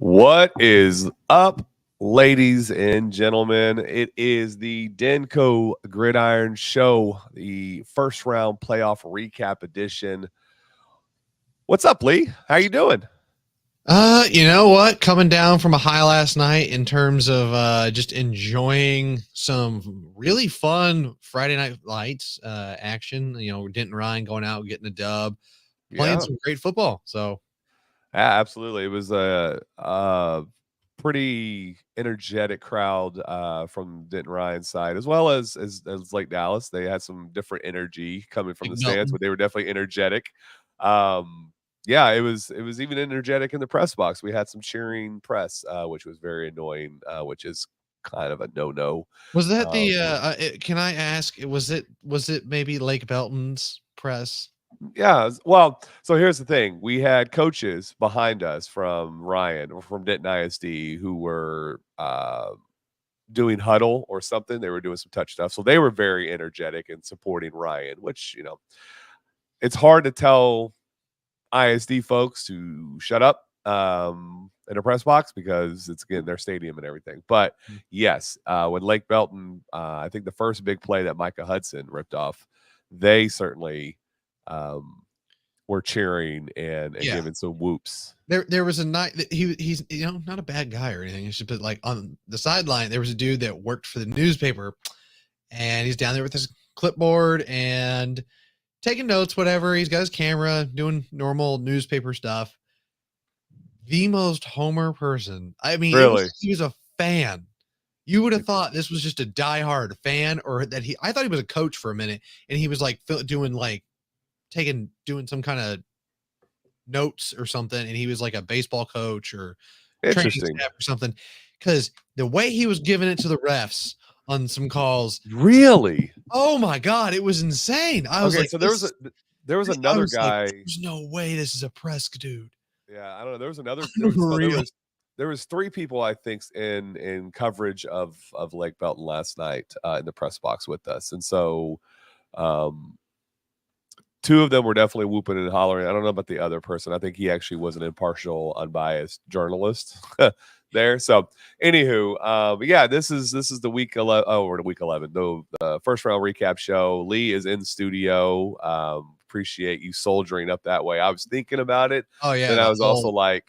What is up, ladies and gentlemen? It is the Denko Gridiron Show, the first round playoff recap edition. What's up, Lee? How you doing? You know what? Coming down from a high last night in terms of just enjoying some really fun Friday Night Lights action. You know, Denton Ryan going out, getting a dub, playing some great football. So, yeah, absolutely. It was a pretty energetic crowd from Denton Ryan's side, as well as Lake Dallas. They had some different energy coming from the stands, but they were definitely energetic. Yeah, it was even energetic in the press box. We had some cheering press, which was very annoying, which is kind of a no-no. was that can I ask, was it maybe Lake Belton's press? Yeah, well, so here's the thing. We had coaches behind us from Ryan or from Denton ISD who were doing huddle or something. They were doing some touch stuff. So they were very energetic and supporting Ryan, which, it's hard to tell ISD folks to shut up in a press box because it's, again, their stadium and everything. But yes, when Lake Belton, I think the first big play that Micah Hudson ripped off, they certainly were cheering and giving some whoops. There was a night that he's not a bad guy or anything. It's just, but like on the sideline, there was a dude that worked for the newspaper, and he's down there with his clipboard and taking notes, whatever. He's got his camera, doing normal newspaper stuff. The most Homer person. I mean, really, he was a fan. You would have thought this was just a diehard fan, or that I thought he was a coach for a minute, and he was like doing some kind of notes or something, and he was like a baseball coach or training staff or something, because the way he was giving it to the refs on some calls, really, oh my god, it was insane. I was like, so there was another guy. Like, there's no way this is a press dude. Yeah, I don't know. There was another. There was three people, I think, in coverage of Lake Belton last night in the press box with us, and so two of them were definitely whooping and hollering. I don't know about the other person. I think he actually was an impartial, unbiased journalist there. So, anywho, but yeah, this is the week 11. Oh, we're to week 11. The first round recap show. Lee is in studio. Appreciate you soldiering up that way. I was thinking about it. Oh yeah, and I was also like,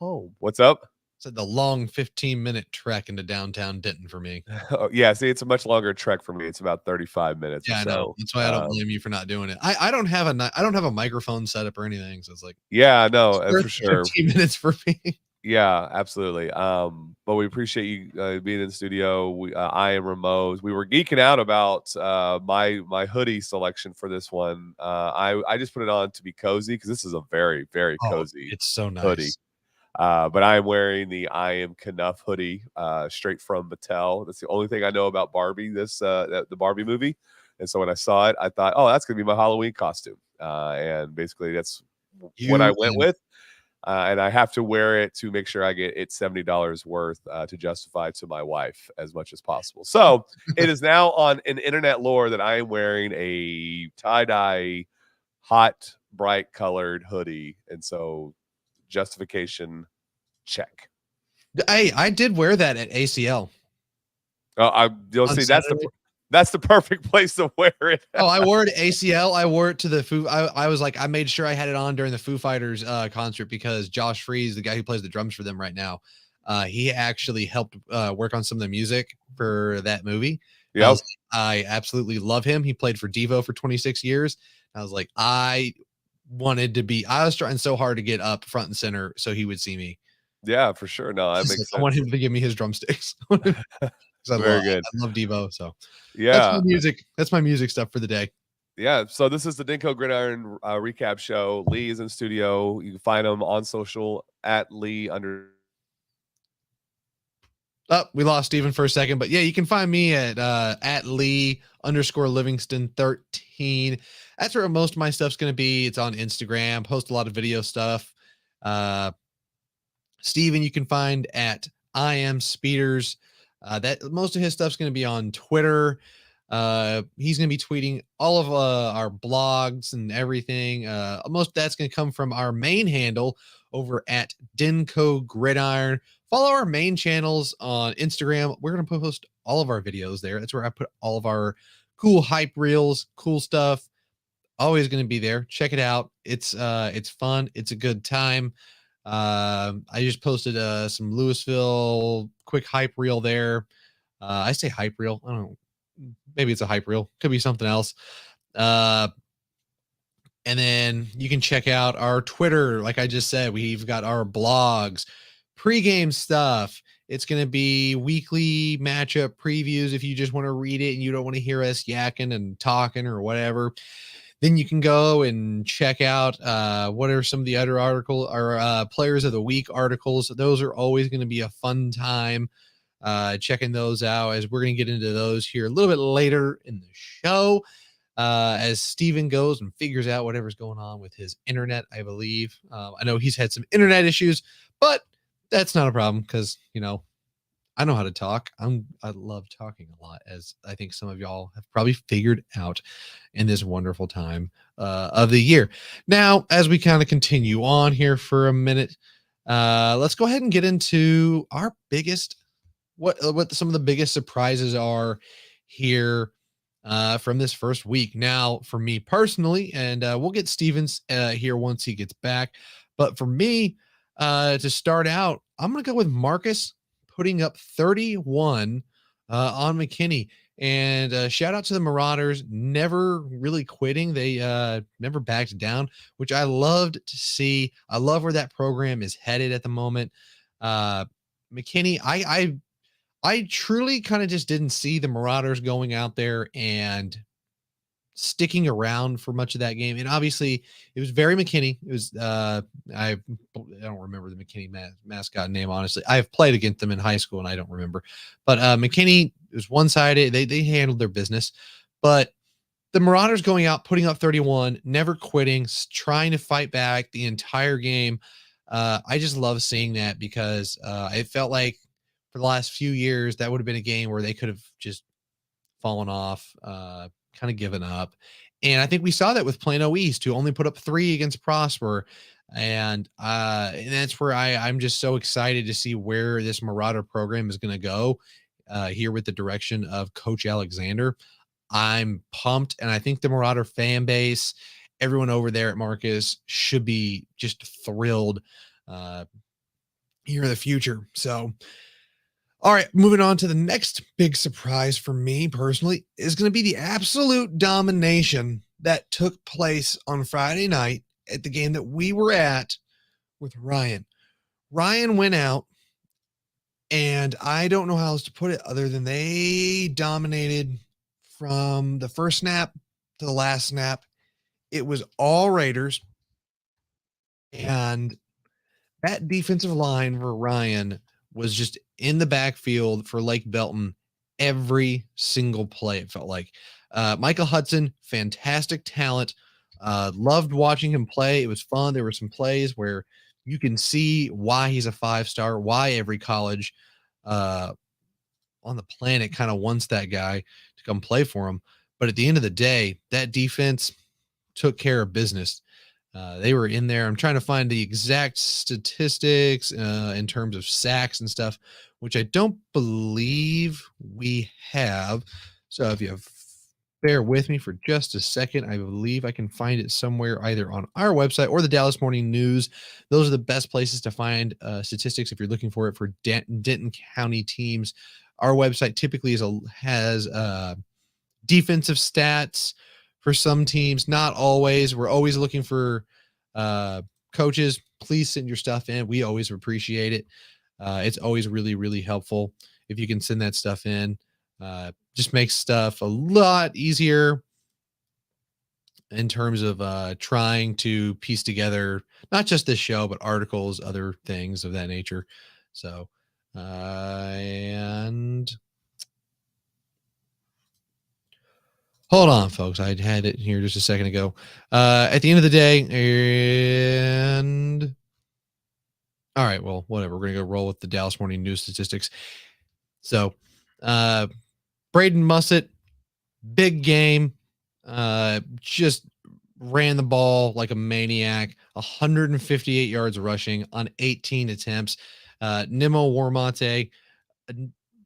oh, what's up? Said the long 15-minute trek into downtown Denton for me. Oh, yeah, see, it's a much longer trek for me. It's about 35 minutes. Yeah, I know. That's why I don't blame you for not doing it. I don't have a microphone set up or anything, so it's like, yeah, no, for sure. 15 minutes for me. Yeah, absolutely. But we appreciate you being in the studio. I am Ramos. We were geeking out about my hoodie selection for this one. I just put it on to be cozy because this is a very, very cozy. It's so nice. Hoodie. But I am wearing the I Am Knuff hoodie straight from Mattel. That's the only thing I know about Barbie, the Barbie movie. And so when I saw it, I thought, oh, that's going to be my Halloween costume. And basically that's what I went with. And I have to wear it to make sure I get it $70 worth to justify to my wife as much as possible. So it is now on an internet lore that I am wearing a tie-dye, hot, bright colored hoodie. And so justification check. I did wear that at ACL. You'll see that's the perfect place to wear it. Oh, I wore it at ACL. I wore it to the Foo. I was like, I made sure I had it on during the Foo Fighters concert because Josh Freese, the guy who plays the drums for them right now, he actually helped work on some of the music for that movie. Yeah, I absolutely love him. He played for Devo for 26 years. I was like, I was trying so hard to get up front and center so he would see me. Yeah, for sure. No, that makes sense. I want him to give me his drumsticks. Very good. I love Devo. So yeah, that's my music stuff for the day. Yeah. So this is the Denko Gridiron recap show. Lee is in studio. You can find him on social at Lee under. Oh, we lost Steven for a second, but yeah, you can find me at Lee_Livingston13. That's where most of my stuff's going to be. It's on Instagram, post a lot of video stuff. Steven, you can find at I Am Speeders. That most of his stuff's going to be on Twitter. He's going to be tweeting all of our blogs and everything. Most of that's going to come from our main handle, over at Denko Gridiron. Follow our main channels on Instagram. We're going to post all of our videos there. That's where I put all of our cool hype reels, cool stuff. Always going to be there. Check it out. It's fun. It's a good time. I just posted some Louisville quick hype reel there. I say hype reel. I don't know. Maybe it's a hype reel. Could be something else. And then you can check out our Twitter. Like I just said, we've got our blogs, pregame stuff. It's going to be weekly matchup previews. If you just want to read it and you don't want to hear us yakking and talking or whatever, then you can go and check out what are some of the other article or players of the week articles. Those are always going to be a fun time checking those out, as we're going to get into those here a little bit later in the show as Steven goes and figures out whatever's going on with his internet, I believe. I know he's had some internet issues, but that's not a problem because, you know, I know how to talk. I love talking a lot, as I think some of y'all have probably figured out in this wonderful time of the year. Now, as we kind of continue on here for a minute, let's go ahead and get into our biggest, what some of the biggest surprises are here from this first week. Now, for me personally, and we'll get Stevens here once he gets back, but for me, to start out, I'm going to go with Marcus putting up 31 on McKinney. And shout out to the Marauders, never really quitting. They never backed down, which I loved to see. I love where that program is headed at the moment. McKinney, I truly kind of just didn't see the Marauders going out there and sticking around for much of that game. And obviously it was very McKinney. It was I don't remember the McKinney mascot name, honestly. I've played against them in high school and I don't remember. But McKinney was one-sided. They handled their business. But the Marauders going out, putting up 31, never quitting, trying to fight back the entire game. I just love seeing that because it felt like for the last few years that would have been a game where they could have just fallen off, kind of given up. And I think we saw that with Plano East, who only put up 3 against Prosper. And that's where I'm just so excited to see where this Marauder program is going to go here with the direction of Coach Alexander. I'm pumped. And I think the Marauder fan base, everyone over there at Marcus, should be just thrilled here in the future. So, all right, moving on to the next big surprise for me personally is going to be the absolute domination that took place on Friday night at the game that we were at with Ryan. Ryan went out, and I don't know how else to put it other than they dominated from the first snap to the last snap. It was all Raiders, and that defensive line for Ryan was just in the backfield for Lake Belton every single play, it felt like. Michael Hudson, fantastic talent. Loved watching him play. It was fun. There were some plays where you can see why he's a 5-star, why every college on the planet kind of wants that guy to come play for him. But at the end of the day, that defense took care of business. They were in there. I'm trying to find the exact statistics in terms of sacks and stuff, which I don't believe we have. So if you bear with me for just a second, I believe I can find it somewhere either on our website or the Dallas Morning News. Those are the best places to find statistics if you're looking for it for Denton County teams. Our website typically has defensive stats for some teams, not always. We're always looking for coaches. Please send your stuff in. We always appreciate it. It's always really, really helpful if you can send that stuff in. Just makes stuff a lot easier in terms of trying to piece together not just this show, but articles, other things of that nature. So, and hold on, folks. I had it here just a second ago. At the end of the day, and all right, well, whatever. We're going to go roll with the Dallas Morning News statistics. So, Braden Mussett, big game. Just ran the ball like a maniac, 158 yards rushing on 18 attempts. Nemo Warmate, a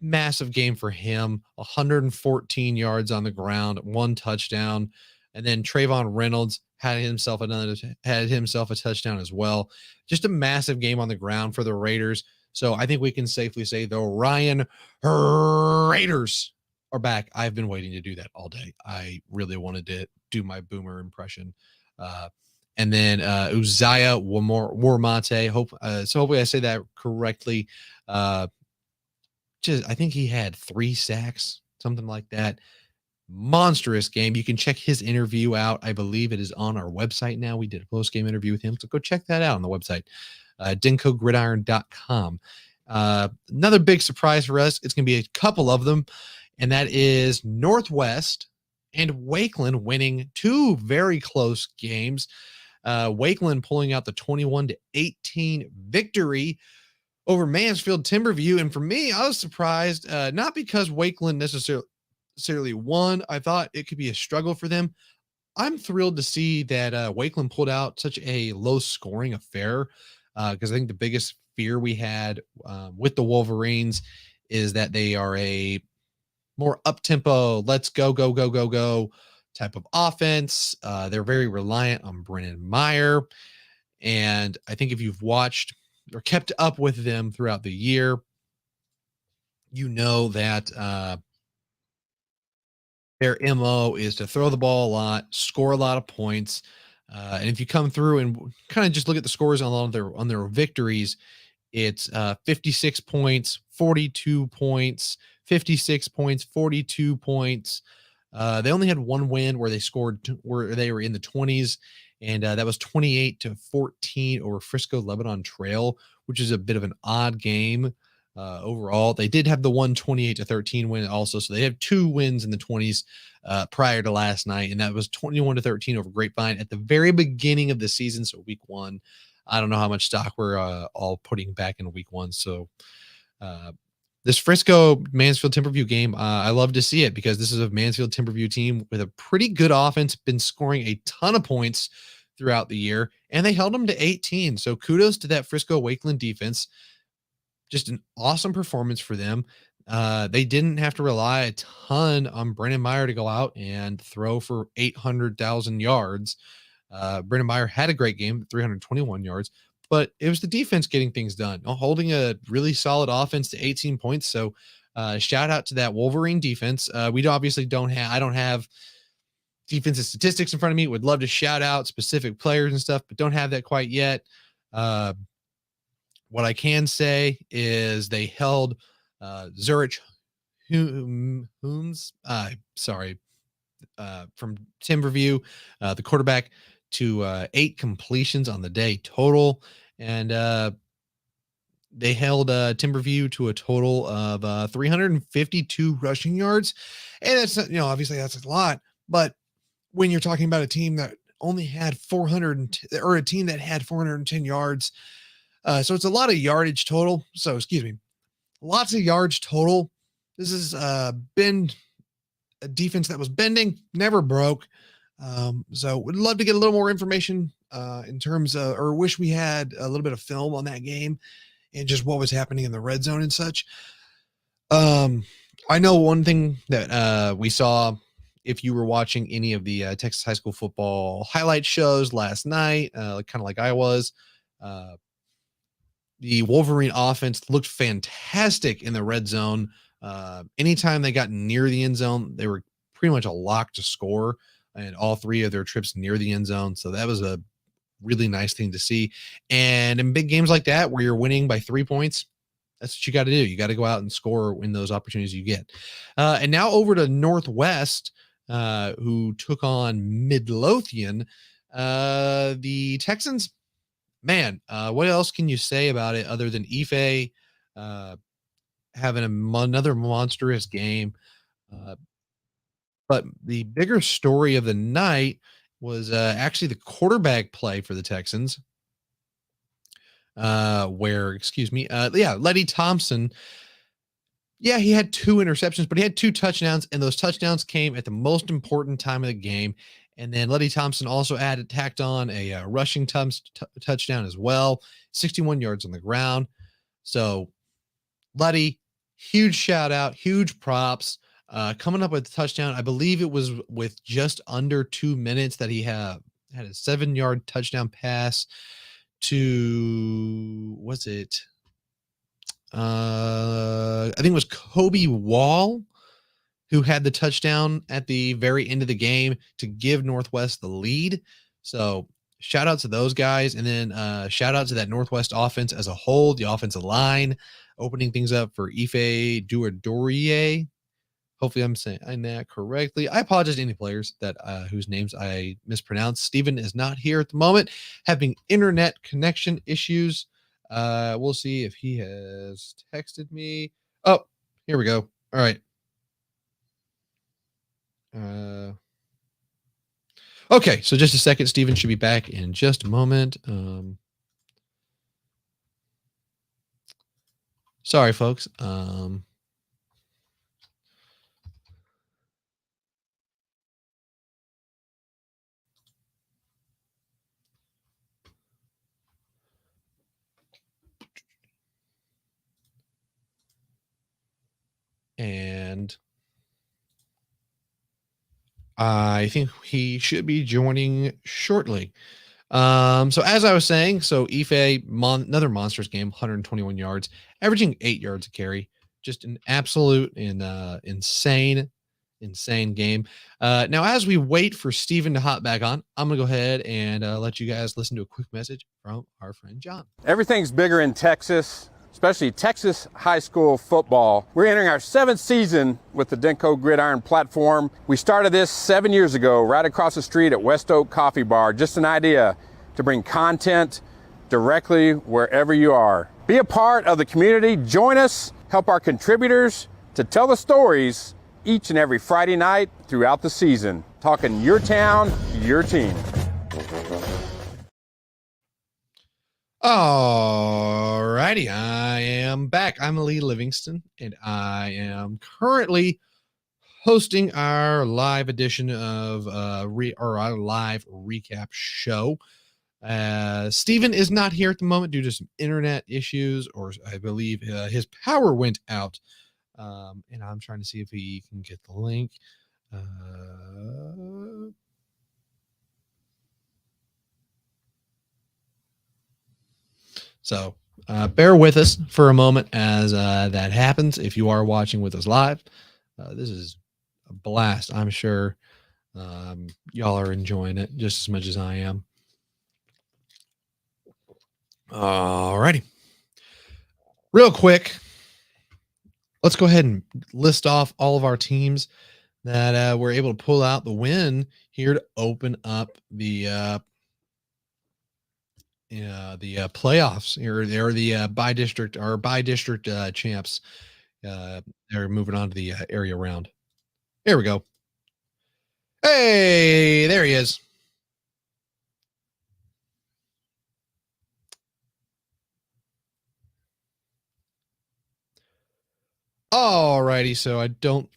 massive game for him, 114 yards on the ground, 1 touchdown. And then Trayvon Reynolds had himself a touchdown as well. Just a massive game on the ground for the Raiders. So I think we can safely say the Ryan Raiders are back. I've been waiting to do that all day. I really wanted to do my boomer impression. And then Uzziah Warmate. So hopefully I say that correctly. I think he had 3 sacks, something like that. Monstrous game. You can check his interview out. I believe it is on our website now. We did a post-game interview with him, so go check that out on the website, dinkogridiron.com. Another big surprise for us. It's going to be a couple of them, and that is Northwest and Wakeland winning 2 very close games. Wakeland pulling out the 21-18 victory over Mansfield Timberview. And for me, I was surprised, not because Wakeland necessarily won. I thought it could be a struggle for them. I'm thrilled to see that Wakeland pulled out such a low scoring affair, because I think the biggest fear we had with the Wolverines is that they are a more up tempo, let's go type of offense. They're very reliant on Brennan Meyer. And I think if you've watched or kept up with them throughout the year, you know that their MO is to throw the ball a lot, score a lot of points. And if you come through and kind of just look at the scores on their victories, it's 56 points, 42 points, 56 points, 42 points. They only had 1 win where they were in the 20s, and that was 28-14 over Frisco Lebanon Trail, which is a bit of an odd game overall. They did have the 28-13 win also, so they have 2 wins in the 20s prior to last night, and that was 21-13 over Grapevine at the very beginning of the season, so week 1. I don't know how much stock we're all putting back in week 1, so this Frisco Mansfield Timberview game, I love to see it because this is a Mansfield Timberview team with a pretty good offense, been scoring a ton of points throughout the year, and they held them to 18. So kudos to that Frisco Wakeland defense. Just an awesome performance for them. They didn't have to rely a ton on Brennan Meyer to go out and throw for 800,000 yards. Brennan Meyer had a great game, 321 yards, but it was the defense getting things done, holding a really solid offense to 18 points. So shout out to that Wolverine defense. We obviously I don't have defensive statistics in front of me. Would love to shout out specific players and stuff, but don't have that quite yet. What I can say is they held Zurich Hooms, from Timberview, the quarterback, to 8 completions on the day total. And they held Timberview to a total of 352 rushing yards. And it's, obviously that's a lot, but when you're talking about a team that only had 400 or a team that had 410 yards, so it's a lot of yardage total. So, excuse me, lots of yards total. This has been a defense that was bending, never broke. So would love to get a little more information in terms of, or wish we had a little bit of film on that game and just what was happening in the red zone and such. I know one thing that we saw, if you were watching any of the Texas high school football highlight shows last night, kind of like I was, the Wolverine offense looked fantastic in the red zone. Anytime they got near the end zone, they were pretty much a lock to score, and all 3 of their trips near the end zone. So that was a really nice thing to see. And in big games like that, where you're winning by 3 points, that's what you got to do. You got to go out and score in those opportunities you get. And now over to Northwest, who took on Midlothian. The Texans, man, what else can you say about it other than Ife having another monstrous game? But the bigger story of the night was actually the quarterback play for the Texans, Letty Thompson. Yeah, he had 2 interceptions, but he had 2 touchdowns, and those touchdowns came at the most important time of the game. And then Letty Thompson also tacked on a rushing touchdown as well, 61 yards on the ground. So Letty, huge shout out, huge props. Coming up with the touchdown, I believe it was with just under 2 minutes that he had a 7-yard touchdown pass to, was it? I think it was Kobe Wall who had the touchdown at the very end of the game to give Northwest the lead. So shout out to those guys. And then shout out to that Northwest offense as a whole, the offensive line, opening things up for Ife Duadorie. Hopefully I'm saying that correctly. I apologize to any players that whose names I mispronounced. Steven is not here at the moment, having internet connection issues. We'll see if he has texted me. Oh, here we go. All right. Okay, so just a second. Steven should be back in just a moment. Sorry, folks. And I think he should be joining shortly. So as I was saying, so Ife, another monsters game, 121 yards, averaging 8 yards a carry, just an absolute insane game. Now, as we wait for Steven to hop back on, I'm gonna go ahead and let you guys listen to a quick message from our friend John. Everything's bigger in Texas, especially Texas high school football. We're entering our 7th season with the Denko Gridiron platform. We started this 7 years ago, right across the street at West Oak Coffee Bar. Just an idea to bring content directly wherever you are. Be a part of the community. Join us. Help our contributors to tell the stories each and every Friday night throughout the season. Talking your town, your team. All righty, I am back. I'm Lee Livingston, and I am currently hosting our live edition of our live recap show. Steven is not here at the moment due to some internet issues, or I believe his power went out. And I'm trying to see if he can get the link. So bear with us for a moment as that happens. If you are watching with us live, this is a blast. I'm sure y'all are enjoying it just as much as I am. All righty. Real quick, let's go ahead and list off all of our teams that were able to pull out the win here to open up the playoffs here. They're the by-district champs. They're moving on to the area round. Here we go. Hey, there he is. All righty, so I don't.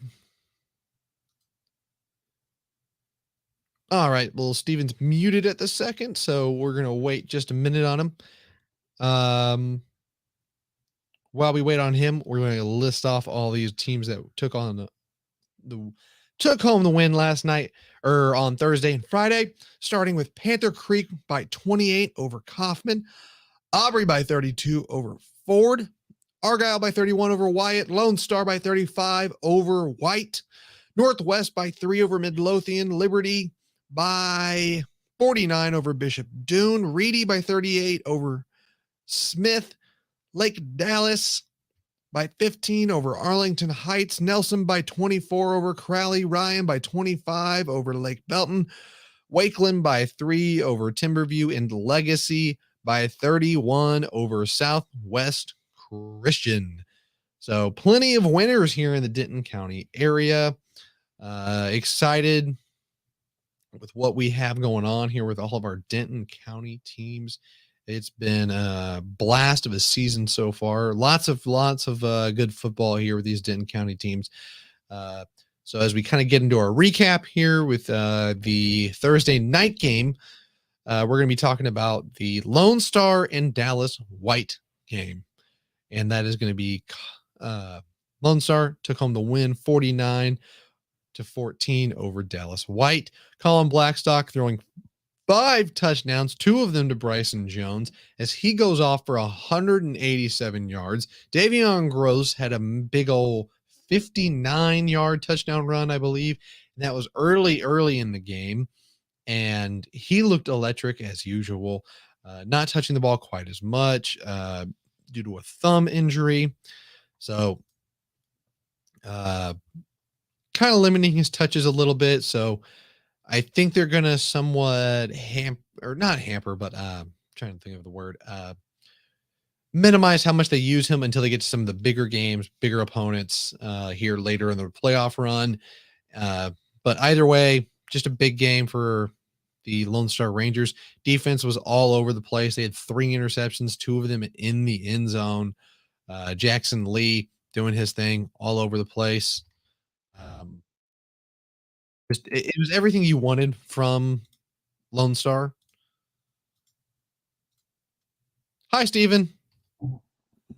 All right, well, Steven's muted at the second, so we're gonna wait just a minute on him. While we wait on him, we're going to list off all these teams that took on took home the win last night or on Thursday and Friday, starting with Panther Creek by 28 over Kaufman, Aubrey by 32 over Ford, Argyle by 31 over Wyatt, Lone Star by 35 over White, Northwest by 3 over Midlothian, Liberty by 49 over Bishop Dune, Reedy by 38 over Smith, Lake Dallas by 15 over Arlington Heights, Nelson by 24 over Crowley, Ryan by 25 over Lake Belton, Wakeland by 3 over Timberview, and Legacy by 31 over Southwest Christian. So plenty of winners here in the Denton County area. Excited with what we have going on here with all of our Denton County teams. It's been a blast of a season so far. Lots of good football here with these Denton County teams. So as we kind of get into our recap here with the Thursday night game, we're going to be talking about the Lone Star and Dallas White game. And that is going to be Lone Star took home the win 49-14 over Dallas White. Colin Blackstock throwing 5 touchdowns, 2 of them to Bryson Jones, as he goes off for 187 yards. Davion Gross had a big old 59-yard touchdown run, I believe. And that was early in the game. And he looked electric as usual, not touching the ball quite as much due to a thumb injury. So kind of limiting his touches a little bit. So I think they're going to somewhat not hamper, but trying to think of the word, minimize how much they use him until they get to some of the bigger games, bigger opponents here later in the playoff run. But either way, just a big game for the Lone Star Rangers. Defense was all over the place. They had 3 interceptions, 2 of them in the end zone. Jackson Lee doing his thing all over the place. It was everything you wanted from Lone Star. Hi, Steven.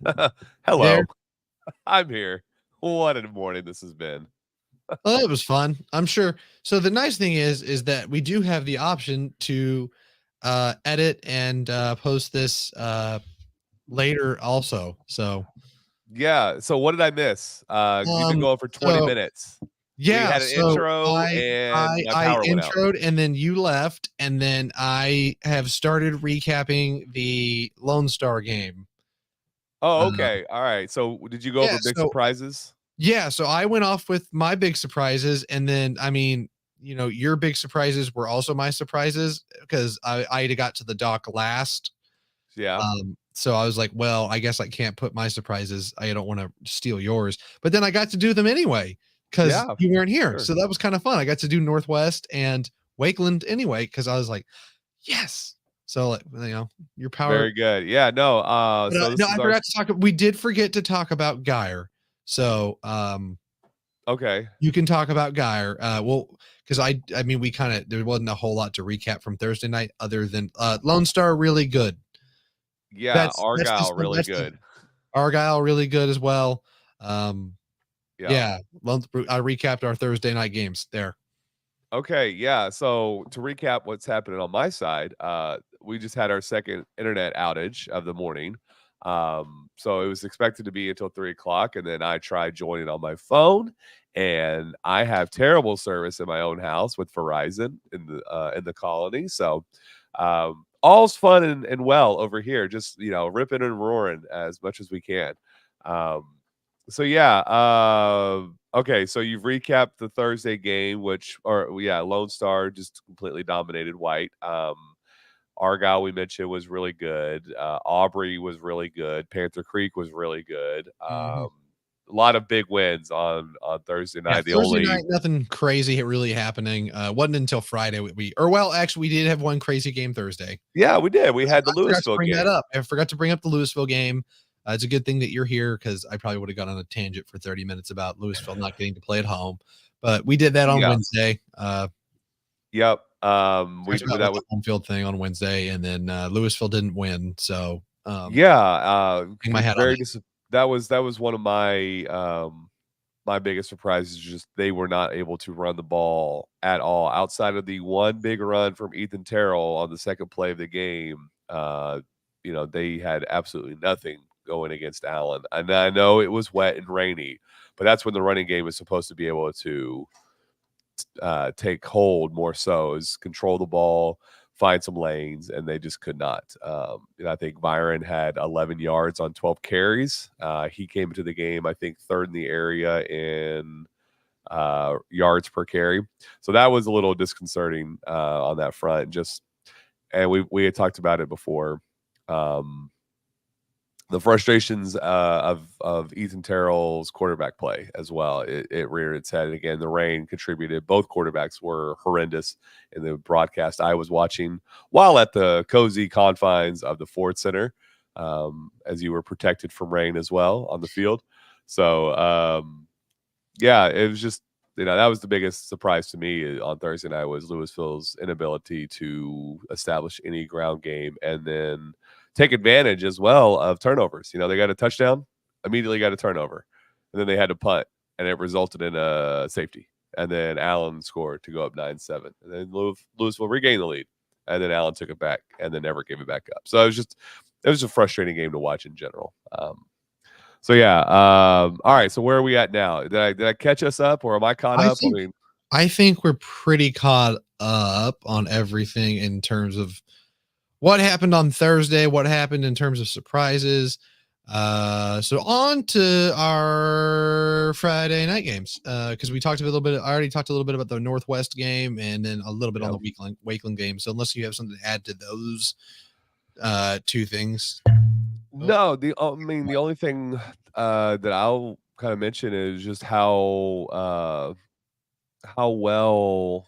Hello. There. I'm here. What a morning this has been. Well, it was fun, I'm sure. So the nice thing is that we do have the option to edit and post this later also. So Yeah. So what did I miss? You've been going for 20 so minutes. We yeah, had an so intro and my I power went out. introed and then you left, and then I have started recapping the Lone Star game. Oh, okay. All right. So did you go over big surprises? Yeah, so I went off with my big surprises, and then I mean, your big surprises were also my surprises because I got to the dock last. Yeah. So I was like, well, I guess I can't put my surprises. I don't want to steal yours, but then I got to do them anyway because Yeah, you weren't here. sure. So that was kind of fun. I got to do Northwest and Wakeland anyway because I was like, yes. So like, your power. Very good. Yeah. No. But, So this no, is I forgot to talk. We did forget to talk about Geyer. So okay. you can talk about Geyer. Well, because I mean, there wasn't a whole lot to recap from Thursday night other than Lone Star really good. Yeah. Argyle really good. Argyle really good as well. Yeah. I recapped our Thursday night games there. Okay, yeah. So to recap what's happening on my side, we just had our second internet outage of the morning. So it was expected to be until 3 o'clock, and then I tried joining on my phone, and I have terrible service in my own house with Verizon in the colony. So all's fun and well over here, just ripping and roaring as much as we can. So yeah, okay. So you've recapped the Thursday game, Lone Star just completely dominated White. Argyle we mentioned was really good. Aubrey was really good. Panther Creek was really good. A lot of big wins on Thursday night. Yeah, Thursday night, nothing crazy really happening. Wasn't until Friday actually we did have one crazy game Thursday. Yeah, we did. We had the Louisville game. That up. I forgot to bring up the Louisville game. It's a good thing that you're here because I probably would have gone on a tangent for 30 minutes about Louisville not getting to play at home. But we did that on Wednesday. Yep. We did that with the home field thing on Wednesday, and then Louisville didn't win. So my head that was one of my my biggest surprises. Just they were not able to run the ball at all outside of the one big run from Ethan Terrell on the second play of the game. They had absolutely nothing going against Allen. And I know it was wet and rainy, but that's when the running game is supposed to be able to take hold more so, is control the ball, find some lanes, and they just could not. I think Byron had 11 yards on 12 carries. He came into the game, I think, third in the area in yards per carry. So that was a little disconcerting on that front. And we had talked about it before. The frustrations of Ethan Terrell's quarterback play as well. It reared its head again. The rain contributed. Both quarterbacks were horrendous in the broadcast I was watching while at the cozy confines of the Ford Center, as you were protected from rain as well on the field. So, it was just that was the biggest surprise to me on Thursday night was Louisville's inability to establish any ground game and then take advantage as well of turnovers. They got a touchdown, immediately got a turnover, and then they had to punt, and it resulted in a safety. And then Allen scored to go up 9-7, and then Louisville regained the lead, and then Allen took it back, and then never gave it back up. So it was a frustrating game to watch in general. So yeah, all right. So where are we at now? Did I catch us up, or am I caught up? I think we're pretty caught up on everything in terms of what happened on Thursday, what happened in terms of surprises. So on to our Friday night games. Because we talked a little bit. I already talked a little bit about the Northwest game, and then a little bit on the Wakeland game. So unless you have something to add to those two things. No, the only thing that I'll kind of mention is just how well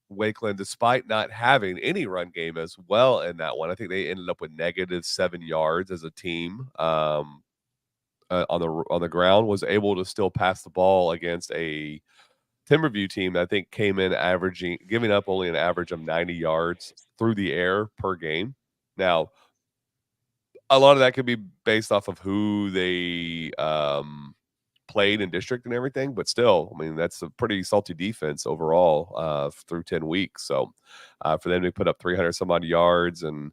Wakeland, despite not having any run game as well in that one, I think they ended up with -7 yards as a team on the ground, was able to still pass the ball against a Timberview team that I think came in giving up only an average of 90 yards through the air per game. Now, a lot of that could be based off of who they played in district and everything, but still, that's a pretty salty defense overall through 10 weeks. So for them to put up 300 some odd yards and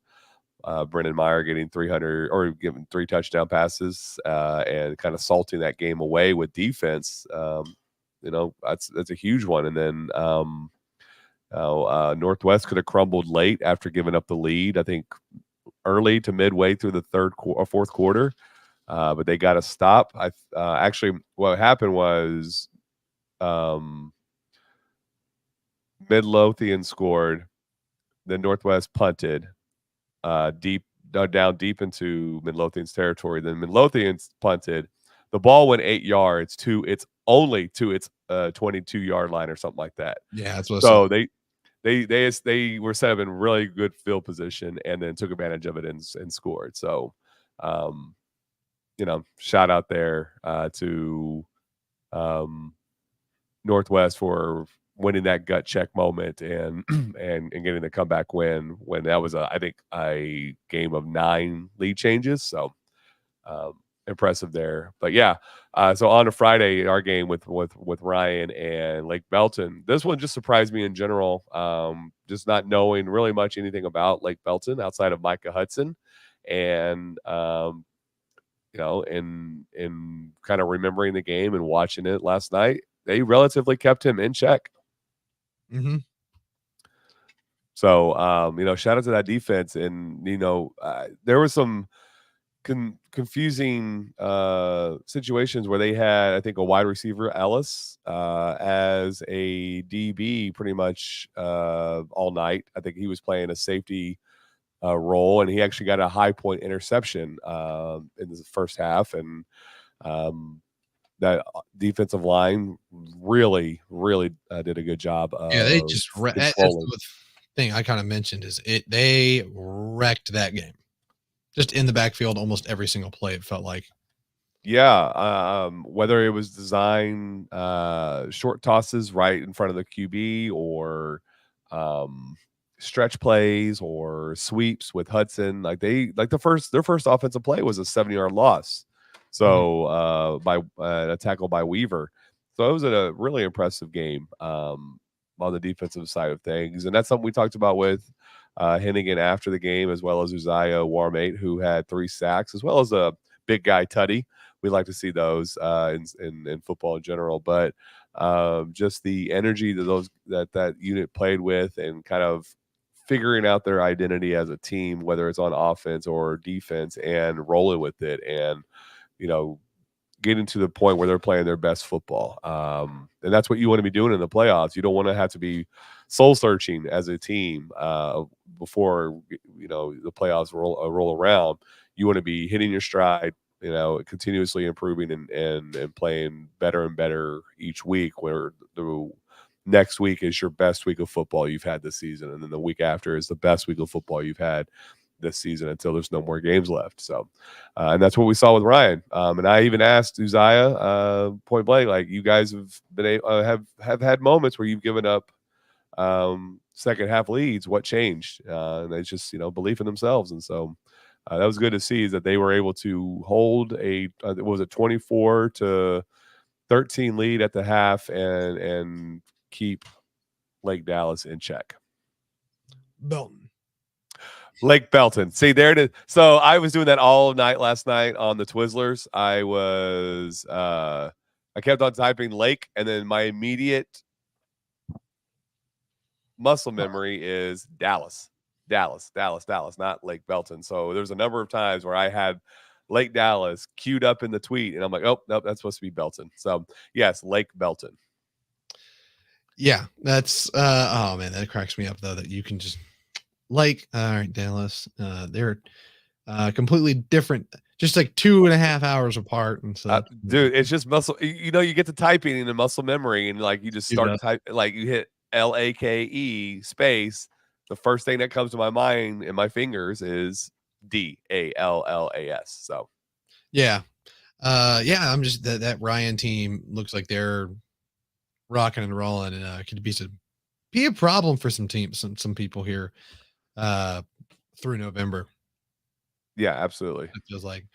Brendan Meyer getting 300 or giving 3 touchdown passes and kind of salting that game away with defense, that's a huge one. And then Northwest could have crumbled late after giving up the lead, I think early to midway through the fourth quarter, but they got to stop. Actually, what happened was Midlothian scored, then Northwest punted down deep into Midlothian's territory. Then Midlothian punted. The ball went 8 yards to its 22-yard line or something like that. Yeah, that's what. So they were set up in really good field position and then took advantage of it and scored. So, shout out there to Northwest for winning that gut check moment and and getting the comeback win when that was I think a game of 9 lead changes. So impressive there. But yeah, so on to Friday, our game with Ryan and Lake Belton. This one just surprised me in general. Just not knowing really much anything about Lake Belton outside of Micah Hudson, and in kind of remembering the game and watching it last night, they relatively kept him in check. Mm-hmm. So shout out to that defense, and there was some confusing situations where they had, I think, a wide receiver, Ellis, as a DB pretty much all night. I think he was playing a safety role, and he actually got a high point interception in the first half. And that defensive line really, really did a good job. They just that's the thing I kind of mentioned is they wrecked that game. Just in the backfield, almost every single play, it felt like. Yeah, whether it was design short tosses right in front of the QB or stretch plays or sweeps with Hudson, their first offensive play was a 70-yard loss. So by a tackle by Weaver. So it was a really impressive game on the defensive side of things, and that's something we talked about with Hennigan after the game, as well as Uzziah Warmate, who had 3 sacks, as well as a big guy Tutty. We like to see those in football in general, but just the energy that unit played with, and kind of figuring out their identity as a team, whether it's on offense or defense, and rolling with it, and getting to the point where they're playing their best football. And that's what you want to be doing in the playoffs. You don't want to have to be soul searching as a team before the playoffs roll around. You want to be hitting your stride, continuously improving and playing better and better each week, where the next week is your best week of football you've had this season, and then the week after is the best week of football you've had this season until there's no more games left. So, and that's what we saw with Ryan. And I even asked Uzziah point blank, like, you guys have been have had moments where you've given up second half leads. What changed? And it's just, belief in themselves. And so that was good to see, is that they were able to hold a was it 24-13 lead at the half and keep Lake Dallas in check. Belton. Lake Belton. See, there it is. So I was doing that all night last night on the Twizzlers. I kept on typing Lake, and then my immediate muscle memory is Dallas, not Lake Belton. So there's a number of times where I had Lake Dallas queued up in the tweet, and I'm like, oh, nope, that's supposed to be Belton. So yes, Lake Belton. Yeah, that's oh man, that cracks me up though, that you can just all right, Dallas. They're completely different, just like 2.5 hours apart. And so dude, it's just muscle. You get to typing in the muscle memory, and like you just start to type, like you hit LAKE space. The first thing that comes to my mind and my fingers is DALLAS. So yeah. I'm just that Ryan team looks like they're rocking and rolling, and could be a problem for some teams, some people here through November. Yeah, absolutely. It feels like.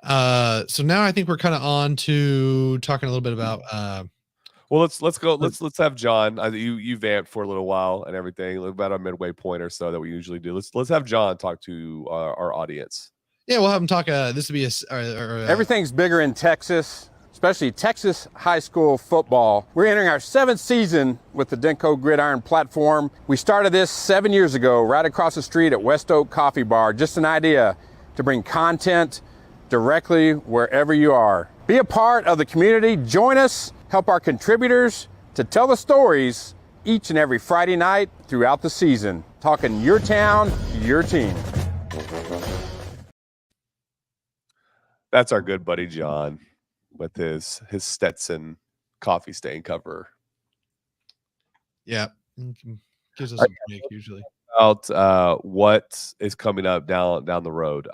So now I think we're kind of on to talking a little bit about well, let's go. Let's have John. You vamped for a little while and everything, about a midway point or so that we usually do. Let's have John talk to our audience. Yeah, we'll have him talk. This will be everything's bigger in Texas, especially Texas high school football. We're entering our 7th season with the Denko Gridiron platform. We started this 7 years ago, right across the street at West Oak Coffee Bar. Just an idea to bring content directly wherever you are. Be a part of the community. Join us. Help our contributors to tell the stories each and every Friday night throughout the season. Talking your town, your team. That's our good buddy John with his Stetson coffee stain cover. Yeah, gives us a break usually. About what is coming up down the road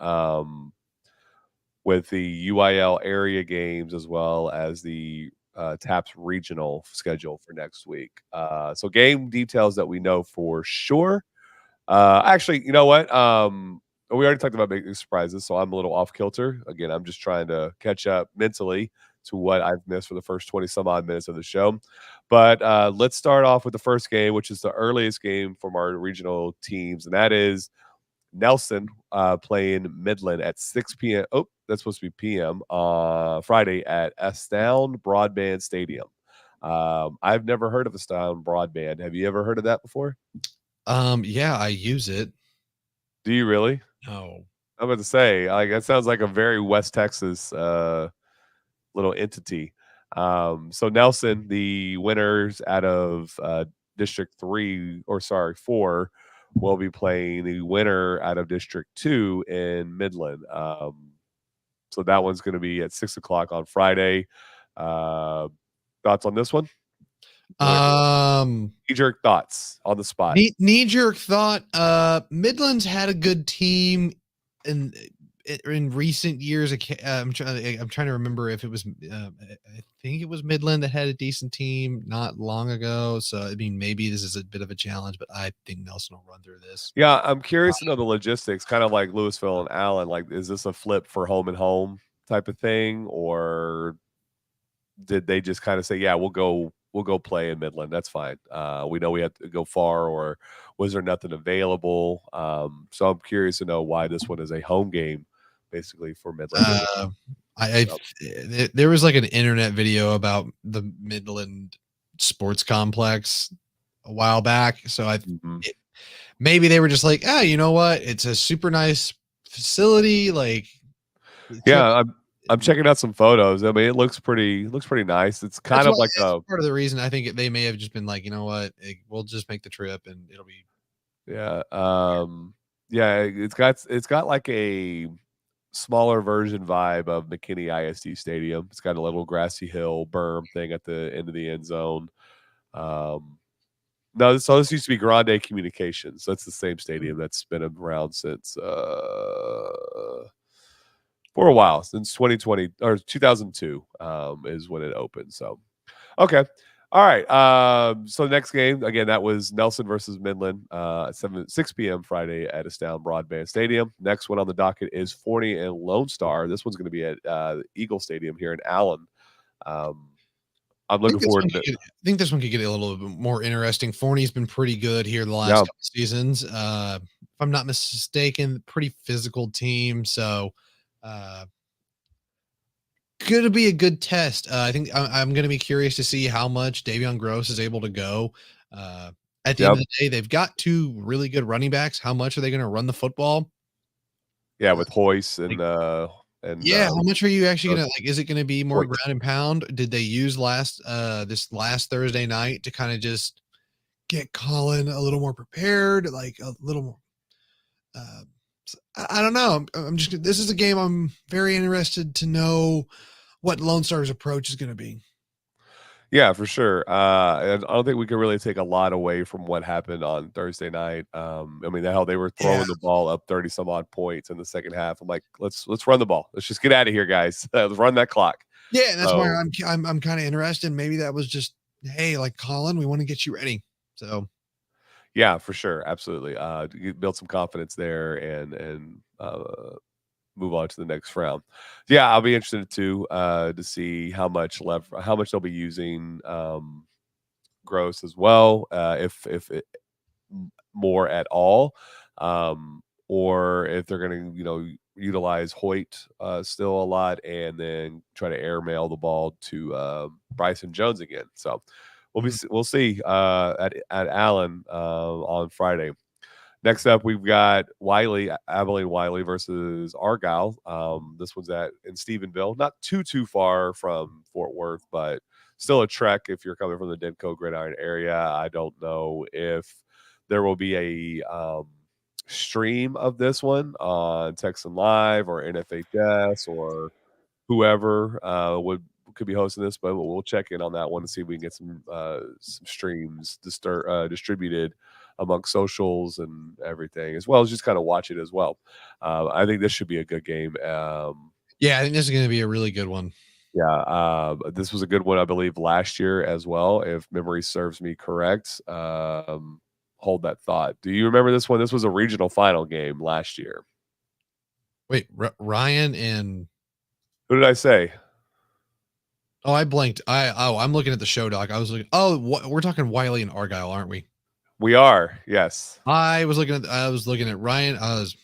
with the UIL area games, as well as the TAPPS regional schedule for next week. So game details that we know for sure. Actually, you know what? We already talked about big surprises, so I'm a little off kilter. Again, I'm just trying to catch up mentally to what I've missed for the first 20 some odd minutes of the show. But let's start off with the first game, which is the earliest game from our regional teams, and that is Nelson playing Midland at 6 p.m. Oh, that's supposed to be p.m. Friday at Astound Broadband Stadium. I've never heard of Astound Broadband. Have you ever heard of that before? Yeah, I use it. Do you really? No. I'm about to say, like, that sounds like a very West Texas little entity. So Nelson, the winners out of District 4, will be playing the winner out of District 2 in Midland. So that one's going to be at 6 o'clock on Friday. Thoughts on this one? Knee-jerk thoughts on the spot. Knee-jerk thought. Midland's had a good team in recent years. I'm trying to remember if it was. I think it was Midland that had a decent team not long ago. So I mean, maybe this is a bit of a challenge, but I think Nelson will run through this. Yeah, I'm curious to know the logistics, kind of like Louisville and Allen. Like, is this a flip for home and home type of thing, or did they just kind of say, yeah, we'll go play in Midland, that's fine, we know we have to go far, or was there nothing available? So I'm curious to know why this one is a home game basically for Midland. There was like an internet video about the Midland sports complex a while back, so maybe they were just like, you know what, it's a super nice facility, like, yeah, I'm checking out some photos. I mean, it looks pretty nice. It's kind of like part of the reason I think they may have just been like, you know what, we'll just make the trip and it'll be. Yeah. Yeah. It's got like a smaller version vibe of McKinney ISD Stadium. It's got a little grassy hill berm thing at the end of the end zone. No, so this used to be Grande Communications. So that's the same stadium that's been around since for a while, since 2020 or 2002 is when it opened. So okay. All right. So the next game, again, that was Nelson versus Midland, 6 p.m. Friday at Astound Broadband Stadium. Next one on the docket is Forney and Lone Star. This one's going to be at Eagle Stadium here in Allen. I'm looking forward to it. I think this one could get a little bit more interesting. Forney's been pretty good here the last couple seasons. If I'm not mistaken, pretty physical team. So going to be a good test. I think I'm going to be curious to see how much Davion Gross is able to go. At the end of the day, they've got two really good running backs. How much are they going to run the football? Yeah, with Hoyce and how much are you actually gonna like? Is it gonna be more ground and pound? Did they use this last Thursday night to kind of just get Colin a little more prepared, like a little more? I don't know. This is a game I'm very interested to know what Lone Star's approach is gonna be. Yeah, for sure. And I don't think we can really take a lot away from what happened on Thursday night. I mean, hell, they were throwing the ball up 30 some odd points in the second half. I'm like, let's run the ball. Let's just get out of here, guys. Let's run that clock. Yeah, and that's why I'm kind of interested. Maybe that was just, hey, like Colin, we want to get you ready. So yeah, for sure, absolutely. Build some confidence there and move on to the next round. Yeah, I'll be interested too to see how much they'll be using Gross as well, if it, more at all, or if they're going to utilize Hoyt still a lot and then try to airmail the ball to Bryson Jones again. So we'll see at Allen on Friday. Next up, we've got Abilene Wiley versus Argyle. This one's in Stephenville, not too far from Fort Worth, but still a trek if you're coming from the Denko Gridiron area. I don't know if there will be a stream of this one on Texan Live or NFHS or whoever could be hosting this, but we'll check in on that one to see if we can get some streams distributed amongst socials and everything, as well as just kind of watch it as well. I think this should be a good game. Yeah, I think this is going to be a really good one. Yeah, this was a good one, I believe, last year as well, if memory serves me correct. Hold that thought. Do you remember this one? This was a regional final game last year. Wait, Ryan and who did I say? Oh, I blanked. I'm looking at the show doc. I was looking. Oh, we're talking Wiley and Argyle, aren't we? We are. Yes. I was looking at Ryan. I was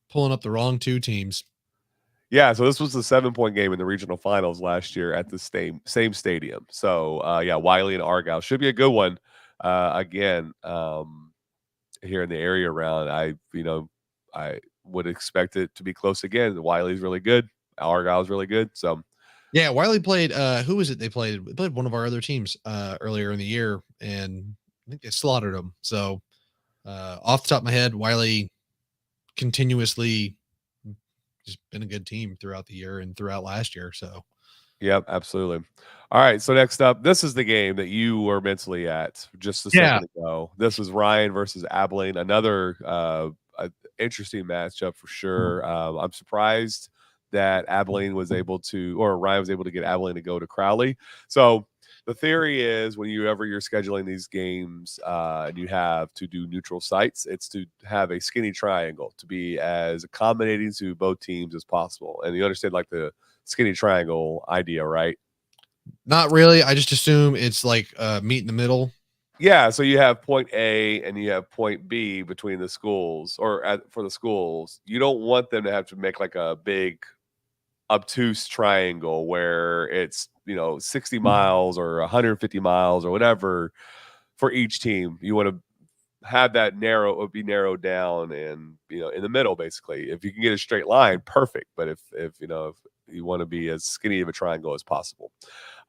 pulling up the wrong two teams. Yeah, so this was the 7-point game in the regional finals last year at the same stadium. So yeah, Wiley and Argyle should be a good one. Again, here in the area around, I would expect it to be close again. Wiley's really good. Argyle's really good. So yeah, Wiley played who was it they played? They played one of our other teams earlier in the year, and I think they slaughtered them. So off the top of my head, Wiley continuously just been a good team throughout the year and throughout last year. So yep, absolutely. All right, so next up, this is the game that you were mentally at just a second ago. This was Ryan versus Abilene, another interesting matchup for sure. I'm surprised that Ryan was able to get Abilene to go to Crowley. So the theory is whenever you're scheduling these games and you have to do neutral sites, it's to have a skinny triangle to be as accommodating to both teams as possible. And you understand like the skinny triangle idea, right? Not really. I just assume it's like meet in the middle. Yeah, so you have point A and you have point B between the schools, for the schools. You don't want them to have to make like a big obtuse triangle where it's 60 miles or 150 miles or whatever for each team. You want to have that be narrowed down and in the middle basically. If you can get a straight line, perfect. But if you want to be as skinny of a triangle as possible.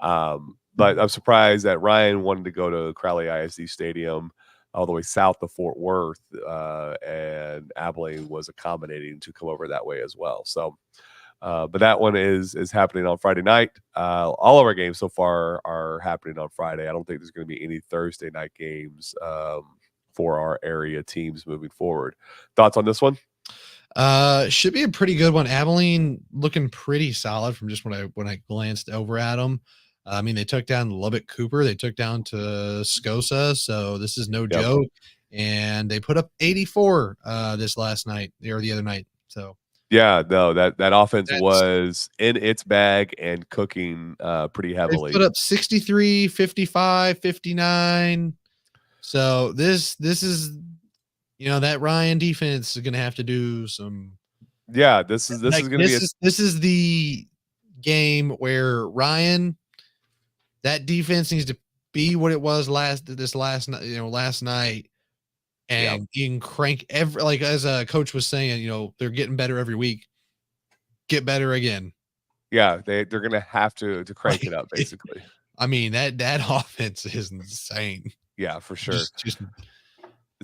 But I'm surprised that Ryan wanted to go to Crowley ISD Stadium all the way south of Fort Worth, and Abilene was accommodating to come over that way as well. So But that one is happening on Friday night. All of our games so far are happening on Friday. I don't think there's going to be any Thursday night games for our area teams moving forward. Thoughts on this one? Should be a pretty good one. Abilene looking pretty solid from just when I glanced over at them. I mean, they took down Lubbock Cooper, they took down to Scosa, so this is no joke. And they put up 84 this last night or the other night. So yeah, no, that offense was in its bag and cooking pretty heavily. They put up 63, 55, 59. So this is, you know, that Ryan defense is going to have to do some. Yeah, this is going to be this is the game where Ryan, that defense needs to be what it was last night, and you can crank every, like as a coach was saying, you know, they're getting better every week. Get better again. Yeah, they're going to have to crank it up basically. I mean, that offense is insane. Yeah, for sure.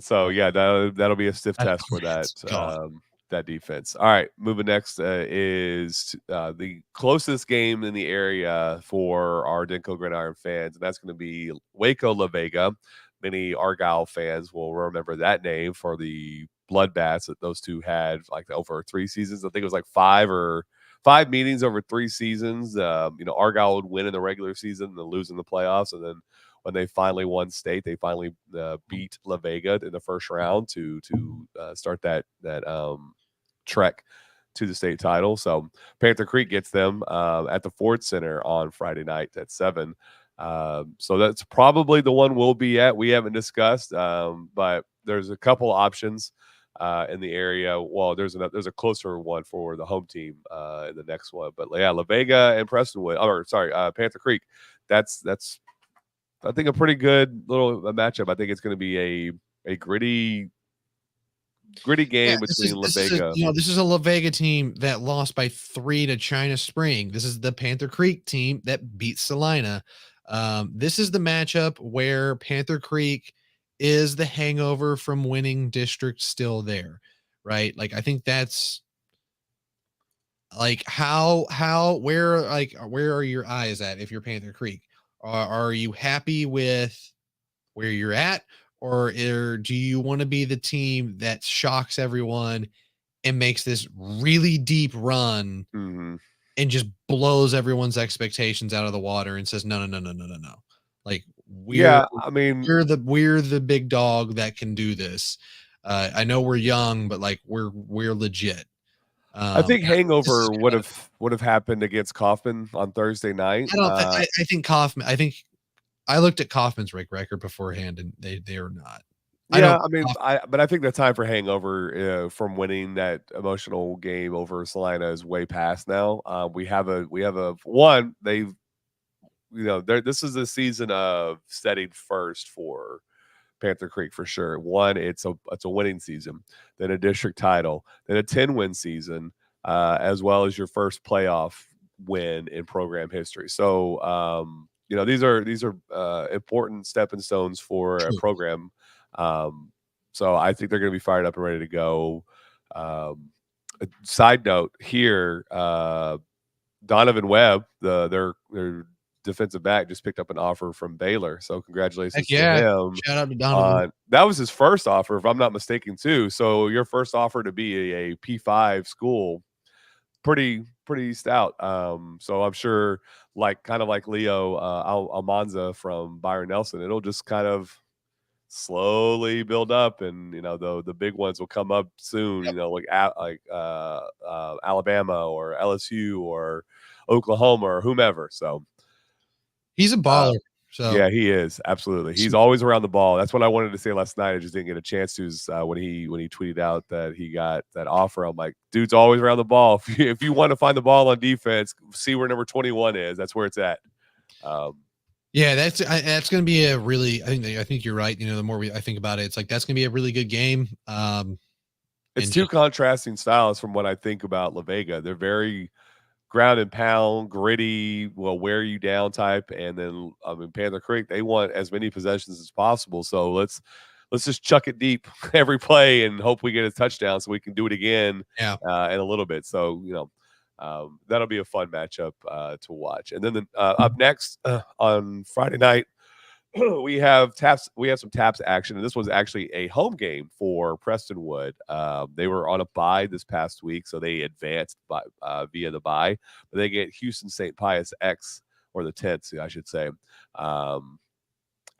So yeah, that'll be a stiff test for that defense. All right, moving next is the closest game in the area for our Denko Gridiron fans, and that's going to be Waco La Vega. Many Argyle fans will remember that name for the bloodbaths that those two had like over 3 seasons. I think it was like 5 meetings over 3 seasons. You know, Argyle would win in the regular season and then lose in the playoffs, and then when they finally won state, they finally beat La Vega in the first round to start that trek to the state title. So Panther Creek gets them at the Ford Center on Friday night at 7. So that's probably the one we'll be at. We haven't discussed, but there's a couple options in the area. Well, there's a closer one for the home team in the next one. But yeah, La Vega and Prestonwood, Panther Creek. That's I think a pretty good little matchup. I think it's going to be a gritty game between La Vega. This is a La Vega team that lost by 3 to China Spring. This is the Panther Creek team that beat Salina. This is the matchup where Panther Creek is the hangover from winning district still there, right? Like, I think that's like where are your eyes at if you're Panther Creek? Are you happy with where you're at, or do you want to be the team that shocks everyone and makes this really deep run and just blows everyone's expectations out of the water and says no? Like we're the big dog that can do this. I know we're young, but like we're legit. I think hangover would have happened against Kaufman on Thursday night. I think Kaufman. I looked at Kaufman's record beforehand, and they are not. I think the time for hangover from winning that emotional game over Salina is way past now. We have a one. They've, you know, this is a season of setting first for Panther Creek for sure. One, it's a winning season, then a district title, then a 10-win season, as well as your first playoff win in program history. So, you know, these are important stepping stones for a program. So I think they're going to be fired up and ready to go. Side note here, Donovan Webb, their defensive back, just picked up an offer from Baylor. So congratulations to him. Shout out to Donovan. That was his first offer, if I'm not mistaken, too. So your first offer to be a P5 school, pretty stout. So I'm sure, kind of like Leo Almanza from Byron Nelson, it'll just kind of slowly build up, and you know the big ones will come up soon. You know, like Alabama or LSU or Oklahoma or whomever. So he's a baller. So yeah, he is, absolutely. He's always around the ball. That's what I wanted to say last night. I just didn't get a chance to. When he tweeted out that he got that offer, I'm like, dude's always around the ball. If you want to find the ball on defense, see where number 21 is. That's where it's at. Yeah, that's going to be a really. I think you're right. You know, the more I think about it, it's like that's going to be a really good game. It's two contrasting styles from what I think about La Vega. They're very ground and pound, gritty, will wear you down type, and then Panther Creek, they want as many possessions as possible. So let's just chuck it deep every play and hope we get a touchdown so we can do it again in a little bit. So, you know, That'll be a fun matchup to watch. And then up next on Friday night, we have taps. We have some taps action, and this was actually a home game for Prestonwood. They were on a bye this past week, so they advanced via the bye. But they get Houston St. Pius X, or the Tents, I should say,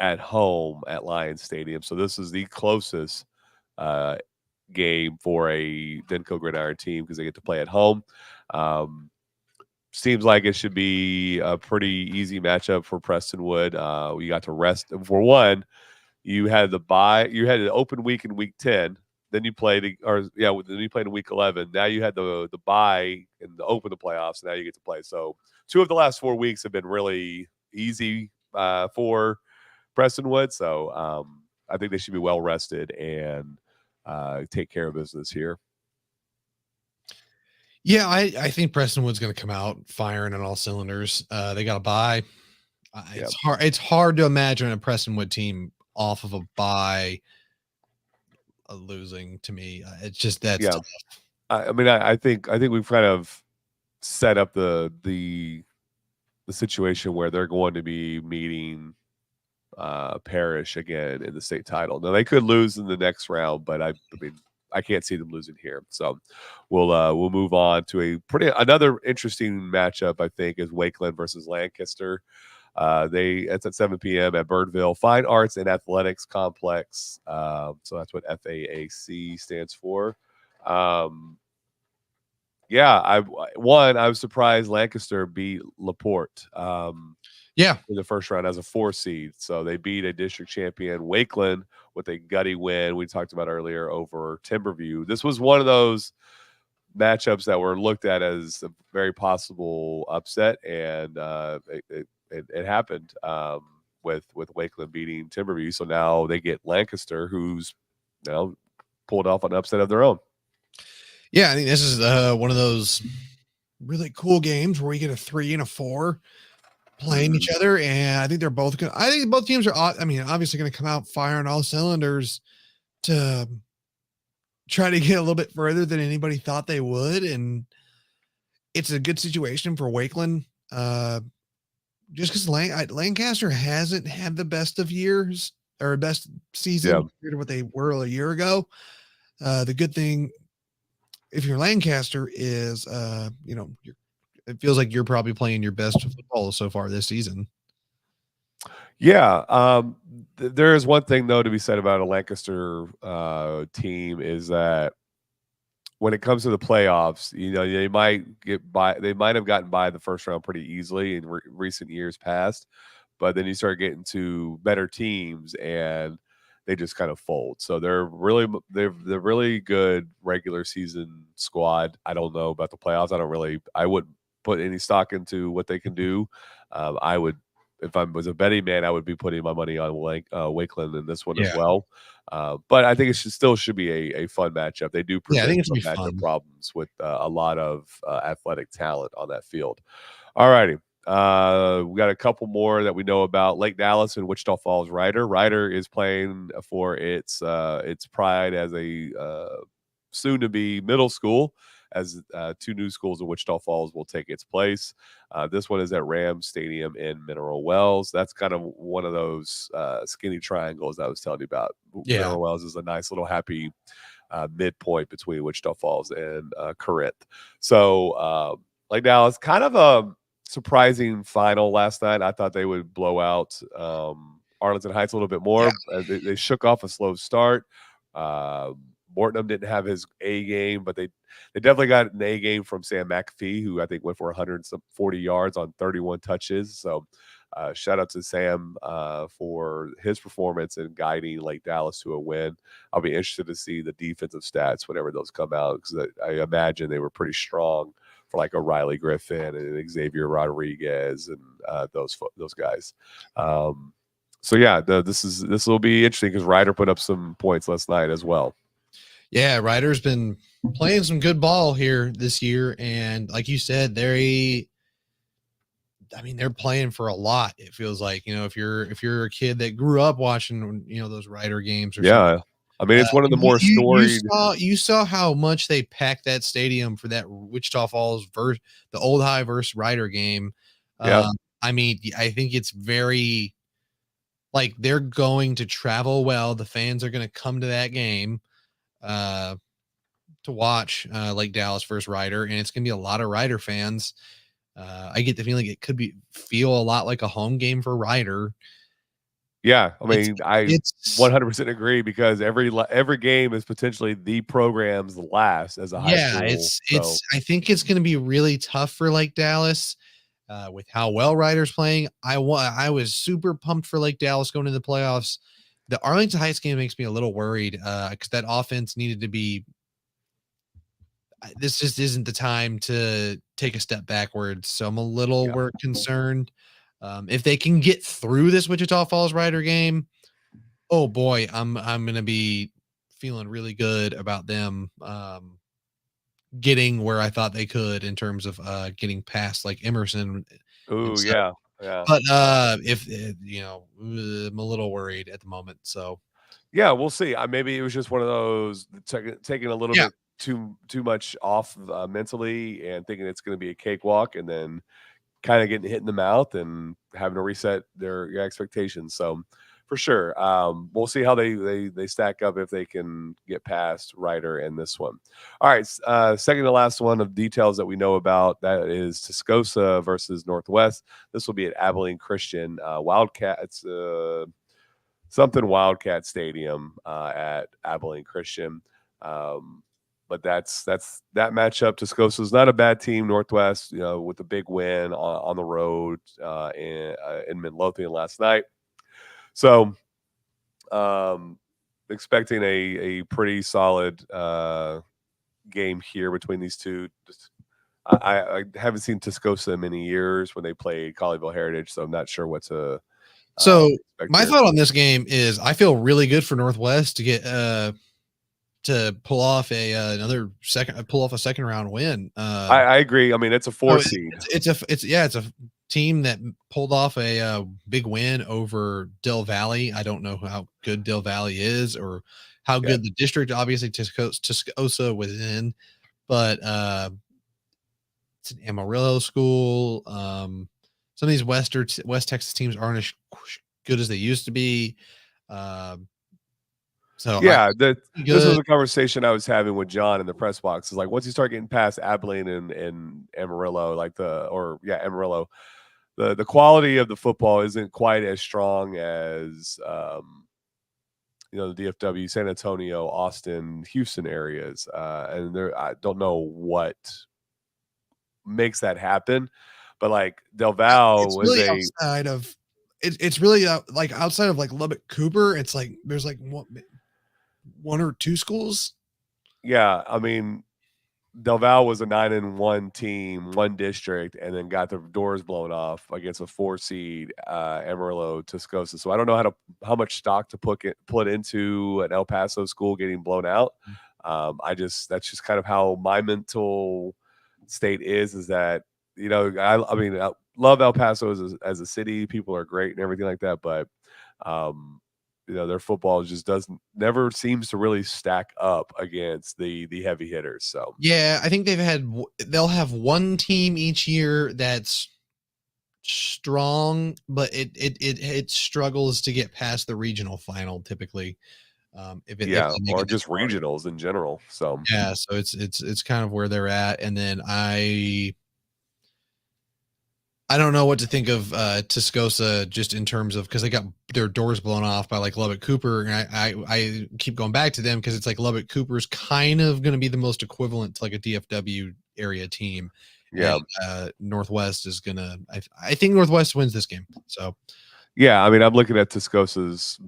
at home at Lions Stadium. So this is the closest game for a Denko Gridiron team because they get to play at home. Seems like it should be a pretty easy matchup for Prestonwood. You got to rest for one. You had the bye. You had an open week in week 10. Then you played, then you played in week 11. Now you had the bye and the open the playoffs. Now you get to play. So 2 of the last 4 weeks have been really easy for Prestonwood. So I think they should be well rested and take care of business here. Yeah, I think Prestonwood's going to come out firing on all cylinders. They got a bye. It's hard to imagine a Prestonwood team off of a bye losing to me. It's just that's tough. I mean, I think we've kind of set up the situation where they're going to be meeting Parrish again in the state title. Now they could lose in the next round, but I mean, I can't see them losing here. So we'll move on to another interesting matchup. I think is Wakeland versus Lancaster. It's at 7 p.m. at Birdville Fine Arts and Athletics Complex. So that's what FAAC stands for. I was surprised Lancaster beat LaPorte. In the first round as a 4 seed. So they beat a district champion Wakeland with a gutty win we talked about earlier over Timberview. This was one of those matchups that were looked at as a very possible upset, and it happened with Wakeland beating Timberview. So now they get Lancaster, who's now pulled off an upset of their own. Yeah, I think this is one of those really cool games where we get a 3 and a 4 playing each other, and I think they're both good. I think both teams are, obviously going to come out firing all cylinders to try to get a little bit further than anybody thought they would, and it's a good situation for Wakeland. Just because Lancaster hasn't had the best of years or best season compared to what they were a year ago. The good thing, if you're Lancaster, is it feels like you're probably playing your best football so far this season. Yeah. There is one thing, though, to be said about a Lancaster team is that when it comes to the playoffs, they might have gotten by the first round pretty easily in recent years past, but then you start getting to better teams and they just kind of fold. So they're really good regular season squad. I don't know about the playoffs. I wouldn't put any stock into what they can do. I would, if I was a betting man, I would be putting my money on Wakeland in this one as well. But I think it still should be a fun matchup. They do present some matchup problems with a lot of athletic talent on that field. All righty. We got a couple more that we know about. Lake Dallas and Wichita Falls Ryder. Ryder is playing for its pride as a soon-to-be middle school, as 2 new schools in Wichita Falls will take its place. This one is at Rams Stadium in Mineral Wells. That's kind of one of those skinny triangles I was telling you about. Mineral Wells is a nice little happy midpoint between Wichita Falls and Corinth. So like now, it's kind of a surprising final last night. I thought they would blow out Arlington Heights a little bit more. They shook off a slow start. Mortonham didn't have his A game, but they definitely got an A game from Sam McAfee, who I think went for 140 yards on 31 touches. So shout out to Sam for his performance in guiding Lake Dallas to a win. I'll be interested to see the defensive stats whenever those come out, because I imagine they were pretty strong for like a Riley Griffin and Xavier Rodriguez and those guys. So yeah, this will be interesting because Ryder put up some points last night as well. Yeah, Ryder's been playing some good ball here this year, and like you said, they're playing for a lot. It feels like, if you're a kid that grew up watching, those Ryder games or something, I mean, it's one of the more storied. You saw how much they packed that stadium for that Wichita Falls versus the Old High versus Rider game. Yeah. I mean, I think it's very like they're going to travel well. The fans are going to come to that game to watch Lake Dallas versus Rider, and it's going to be a lot of Rider fans. I get the feeling it could feel a lot like a home game for Rider. Yeah, I mean, I It's 100% agree because every game is potentially the program's last as a high yeah, school. it's I think it's going to be really tough for Lake Dallas with how well Rider's playing. I was super pumped for Lake Dallas going into the playoffs. The Arlington Heights game makes me a little worried because that offense needed to be. This just isn't the time to take a step backwards, so I'm a little concerned. If they can get through this Wichita Falls Rider game, oh boy, I'm gonna be feeling really good about them getting where I thought they could in terms of getting past like Emerson and Ooh, stuff. yeah, yeah. But if I'm a little worried at the moment. So Yeah, we'll see. Maybe it was just one of those taking a little yeah, bit too much off mentally and thinking it's going to be a cakewalk, and then kind of getting hit in the mouth and having to reset their expectations. So for sure, we'll see how they stack up if they can get past Ryder in this one. All right, second to last one of details that we know about, that is Tascosa versus Northwest. This will be at Abilene Christian Wildcats. Something Wildcat Stadium at Abilene Christian. But that's that matchup. Tascosa is not a bad team. Northwest, with a big win on the road in Midlothian last night. So, expecting a pretty solid game here between these two. I haven't seen Tascosa in many years when they played Colleyville Heritage, so I'm not sure what to. so my here. thought on this game is I feel really good for Northwest to get to pull off a second round win. I agree. I mean, it's a 4 seed. It's a team that pulled off a big win over Del Valley. I don't know how good Del Valley is or how good the district obviously Tascosa was in, but it's an Amarillo school. Some of these West Texas teams aren't as good as they used to be. So yeah, this was good. a conversation I was having with John in the press box. Is like once you start getting past Abilene and Amarillo, Amarillo, the quality of the football isn't quite as strong as the DFW, San Antonio, Austin, Houston areas, and I don't know what makes that happen, but like Del Valle It's was really outside of it's really like outside of like Lubbock Cooper. It's like there's like one or two schools. Yeah, I mean, Del Valle was a 9-1 team, one district, and then got their doors blown off against a 4 seed Amarillo Tascosa. So I don't know how much stock to put into an El Paso school getting blown out. That's just kind of how my mental state is that I mean I love El Paso as a city. People are great and everything like that, but their football just never seems to really stack up against the heavy hitters. So yeah, I think they'll have one team each year that's strong, but it struggles to get past the regional final typically. Or just regionals in general. So yeah, so it's kind of where they're at, and then I don't know what to think of Tascosa just in terms of because they got their doors blown off by like Lubbock Cooper, and I keep going back to them because it's like Lubbock Cooper's kind of going to be the most equivalent to like a DFW area team. Yeah, and, Northwest is gonna. I think Northwest wins this game. So yeah, I mean, I'm looking at Tascosa's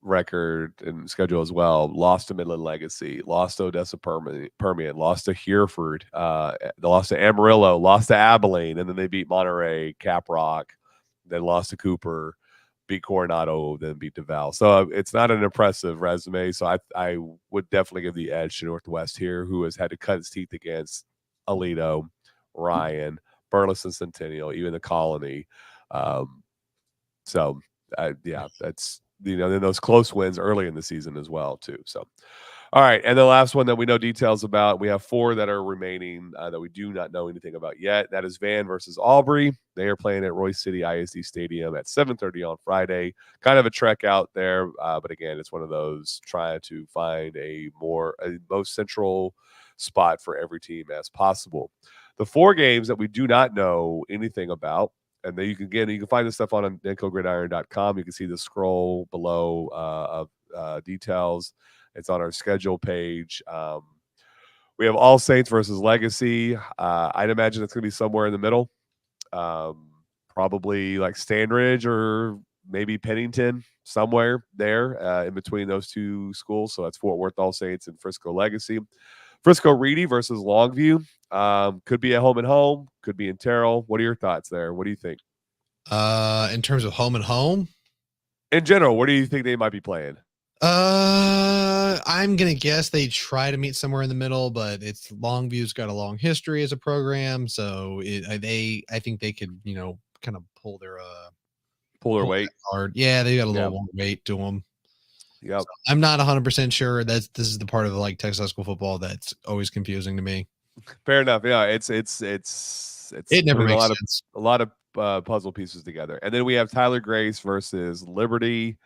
record and schedule as well. Lost to Midland Legacy, lost to Odessa Permian, lost to Hereford, they lost to Amarillo, lost to Abilene, and then they beat Monterey, Caprock, then lost to Cooper, beat Coronado, then beat DeVal. So it's not an impressive resume. So I would definitely give the edge to Northwest here, who has had to cut its teeth against Alito, Ryan, Burleson Centennial, even the Colony. So that's then those close wins early in the season as well too. So, all right, and the last one that we know details about, we have 4 that are remaining that we do not know anything about yet. That is Van versus Aubrey. They are playing at Royce City ISD Stadium at 7:30 on Friday. Kind of a trek out there, but again, it's one of those trying to find a most central spot for every team as possible. The 4 games that we do not know anything about, and then you can find this stuff on DenkoGridiron.com. You can see the scroll below of details. It's on our schedule page. We have All Saints versus Legacy. I'd imagine it's going to be somewhere in the middle, probably like Stanridge or maybe Pennington, somewhere there in between those 2 schools. So that's Fort Worth All Saints and Frisco Legacy. Frisco Reedy versus Longview. Could be a home and home, could be in Terrell. What are your thoughts there? What do you think? In terms of home and home? In general, what do you think they might be playing? I'm gonna guess they try to meet somewhere in the middle, but it's Longview's got a long history as a program, so I think they could, kind of pull their weight hard. Yeah, they got a little more weight to them. Yep. So I'm not 100% sure. This is the part of like Texas high school football that's always confusing to me. Fair enough. Yeah, it never makes sense. A lot of puzzle pieces together. And then we have Tyler Grace versus Liberty.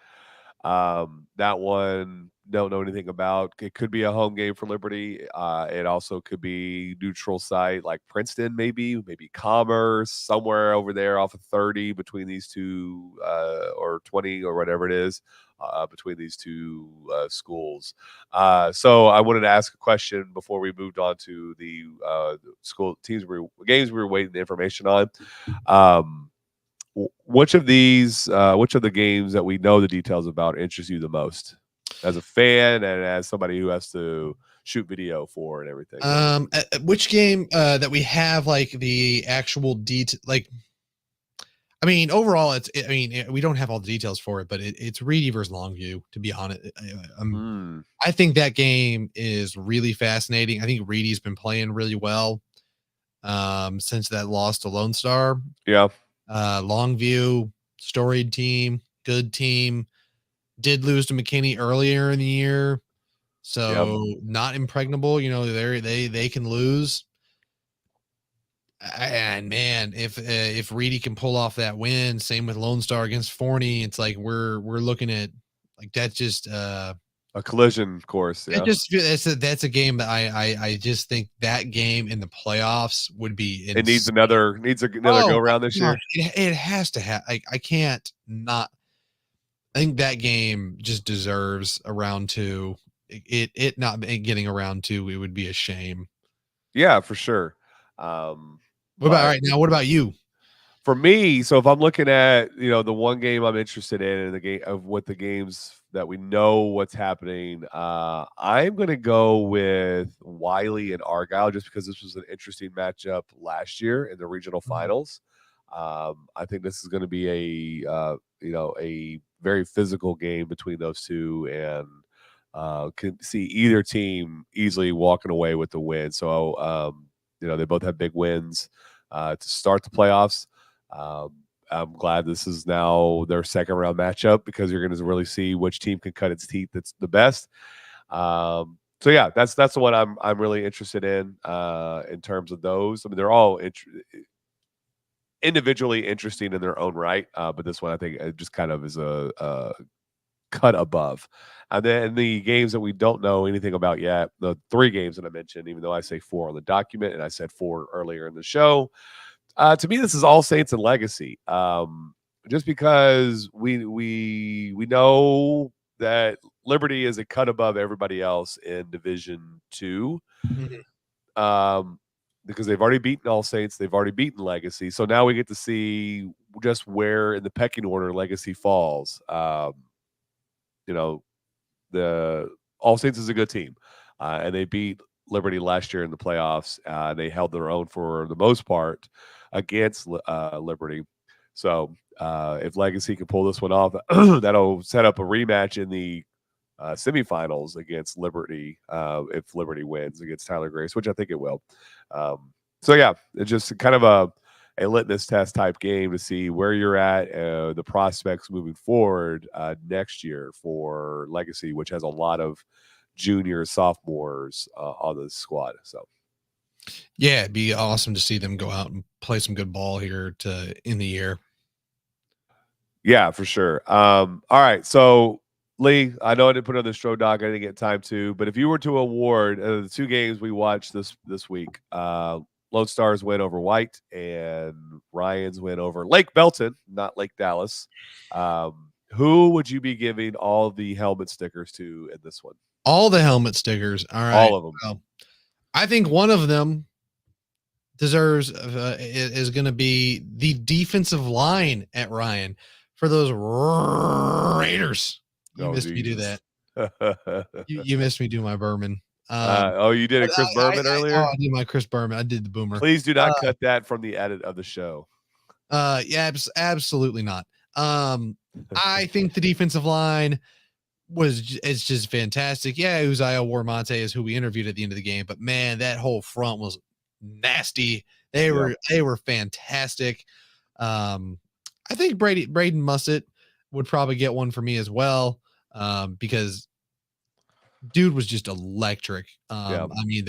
That one don't know anything about. It could be a home game for Liberty. It also could be neutral site like Princeton, maybe Commerce, somewhere over there off of 30 between these 2 or 20 or whatever it is between these 2 schools. So I wanted to ask a question before we moved on to the school games we were waiting the information on. Which of the games that we know the details about interest you the most as a fan and as somebody who has to shoot video for and everything? Which game that we have like the actual detail, like, I mean, overall, we don't have all the details for it, but it's Reedy versus Longview, to be honest. I think that game is really fascinating. I think Reedy's been playing really well since that loss to Lone Star. Yeah. Longview, storied team, good team, did lose to McKinney earlier in the year. So not impregnable, they can lose. And man, if Reedy can pull off that win, same with Lone Star against Forney, it's like we're looking at like that's just a collision course. Yeah. That's a game that I just think that game in the playoffs would be insane. It needs another go around this year. It has to have. I can't not. I think that game just deserves a round 2. It not getting a round 2, it would be a shame. Yeah, for sure. What about you? For me, so if I'm looking at the one game I'm interested in the game of what the games that we know what's happening, I'm going to go with Wiley and Argyle just because this was an interesting matchup last year in the regional finals. I think this is going to be a very physical game between those 2, and can see either team easily walking away with the win. So they both have big wins to start the playoffs. I'm glad this is now their second round matchup because you're going to really see which team can cut its teeth that's the best. So yeah, that's the one I'm really interested in terms of those. I mean, they're all individually interesting in their own right, but this one I think it just kind of is a cut above. And then the games that we don't know anything about yet, the 3 games that I mentioned, even though I say 4 on the document and I said 4 earlier in the show. To me, this is All Saints and Legacy. Just because we know that Liberty is a cut above everybody else in Division 2. Because they've already beaten All Saints, they've already beaten Legacy. So now we get to see just where in the pecking order Legacy falls. The All Saints is a good team, and they beat Liberty last year in the playoffs. They held their own for the most part against Liberty. So if Legacy can pull this one off, that'll set up a rematch in the semifinals against Liberty if Liberty wins against Tyler Grace, which I think it will. So yeah, it's just kind of a litmus test type game to see where you're at, the prospects moving forward next year for Legacy, which has a lot of junior sophomores on the squad. So Yeah, it'd be awesome to see them go out and play some good ball here to in the year. yeah, for sure. All right, so Lee, I know I didn't put it on the show doc. I didn't get time to, but if you were to award the two games we watched this week, Lone Stars win over White and Ryan's win over Lake Belton, not Lake Dallas. Who would you be giving all the helmet stickers to in this one? All the helmet stickers. All right. All of them. Well, I think one of them deserves is going to be the defensive line at Ryan for those Raiders. You missed me do that. You missed me do my Berman. You did a Chris Berman earlier? I did my Chris Berman. I did the boomer. Please do not cut that from the edit of the show. Yeah, absolutely not. I think the defensive line it's just fantastic. Yeah, Uzziah Warmonte is who we interviewed at the end of the game, but man, that whole front was nasty. They were fantastic. I think Braden Mussett would probably get one for me as well, because dude was just electric. I mean,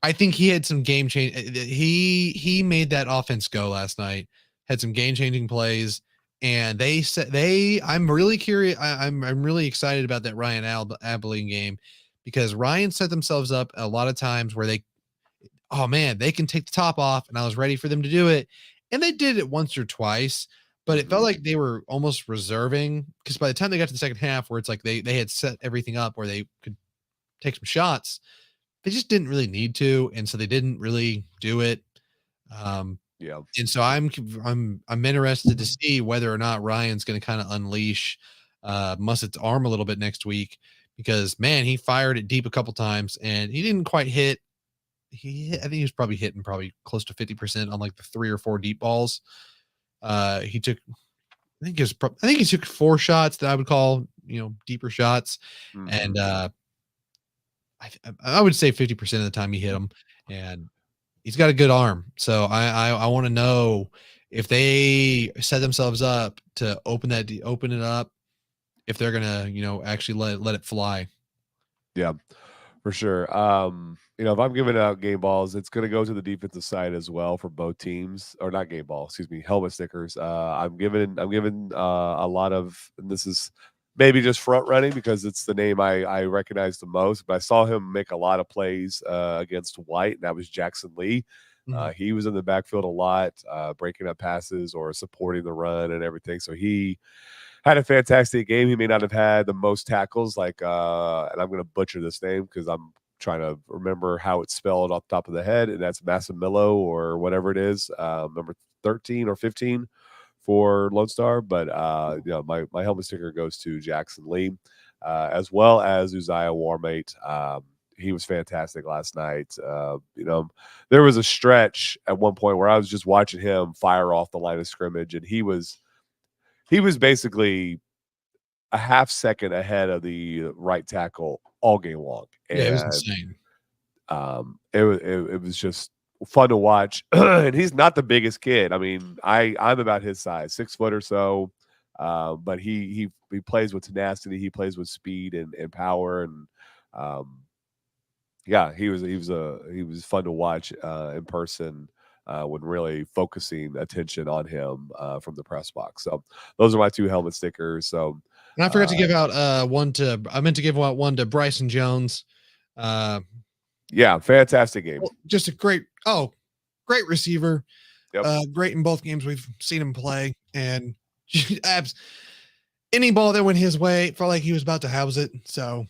I think he had some game change. He made that offense go last night. Had some game changing plays, and I'm really curious. I'm really excited about that Ryan Abilene game, because Ryan set themselves up a lot of times where they can take the top off, and I was ready for them to do it, and they did it once or twice, but it felt like they were almost reserving, because by the time they got to the second half, where it's like they had set everything up where they could take some shots, they just didn't really need to, and so they didn't really do it. And so I'm interested to see whether or not Ryan's going to kind of unleash Mussett's arm a little bit next week, because man, he fired it deep a couple times and he didn't quite hit. I think he was probably hitting close to 50% on like the 3 or 4 deep balls. He took, I think he took 4 shots that I would call, deeper shots. And I would say 50% of the time he hit them, and he's got a good arm. So I want to know if they set themselves up to open it up, if they're gonna, actually let it fly. Yeah, for sure. If I'm giving out game balls, it's gonna go to the defensive side as well for both teams, or not game ball, excuse me, helmet stickers. I'm giving a lot of, and this is maybe just front running because it's the name I recognize the most, but I saw him make a lot of plays against White, and that was Jackson Lee. He was in the backfield a lot, breaking up passes or supporting the run and everything. So he had a fantastic game. He may not have had the most tackles, and I'm going to butcher this name because I'm trying to remember how it's spelled off the top of the head, and that's Massimillo or whatever it is, number 13 or 15 for Lone Star. But my helmet sticker goes to Jackson Lee, as well as Uzziah Warmate. He was fantastic last night. There was a stretch at one point where I was just watching him fire off the line of scrimmage, and he was basically a half second ahead of the right tackle all game long. And, it was insane. It was just fun to watch. And he's not the biggest kid. I mean, I'm about his size, 6 foot or so. But he plays with tenacity. He plays with speed and power. And he was fun to watch in person when really focusing attention on him from the press box. So those are my 2 helmet stickers. So, and I forgot to give out I meant to give out one to Bryson Jones. Fantastic game. Just a great receiver. Yep. Great in both games we've seen him play, and any ball that went his way, it felt like he was about to house it. So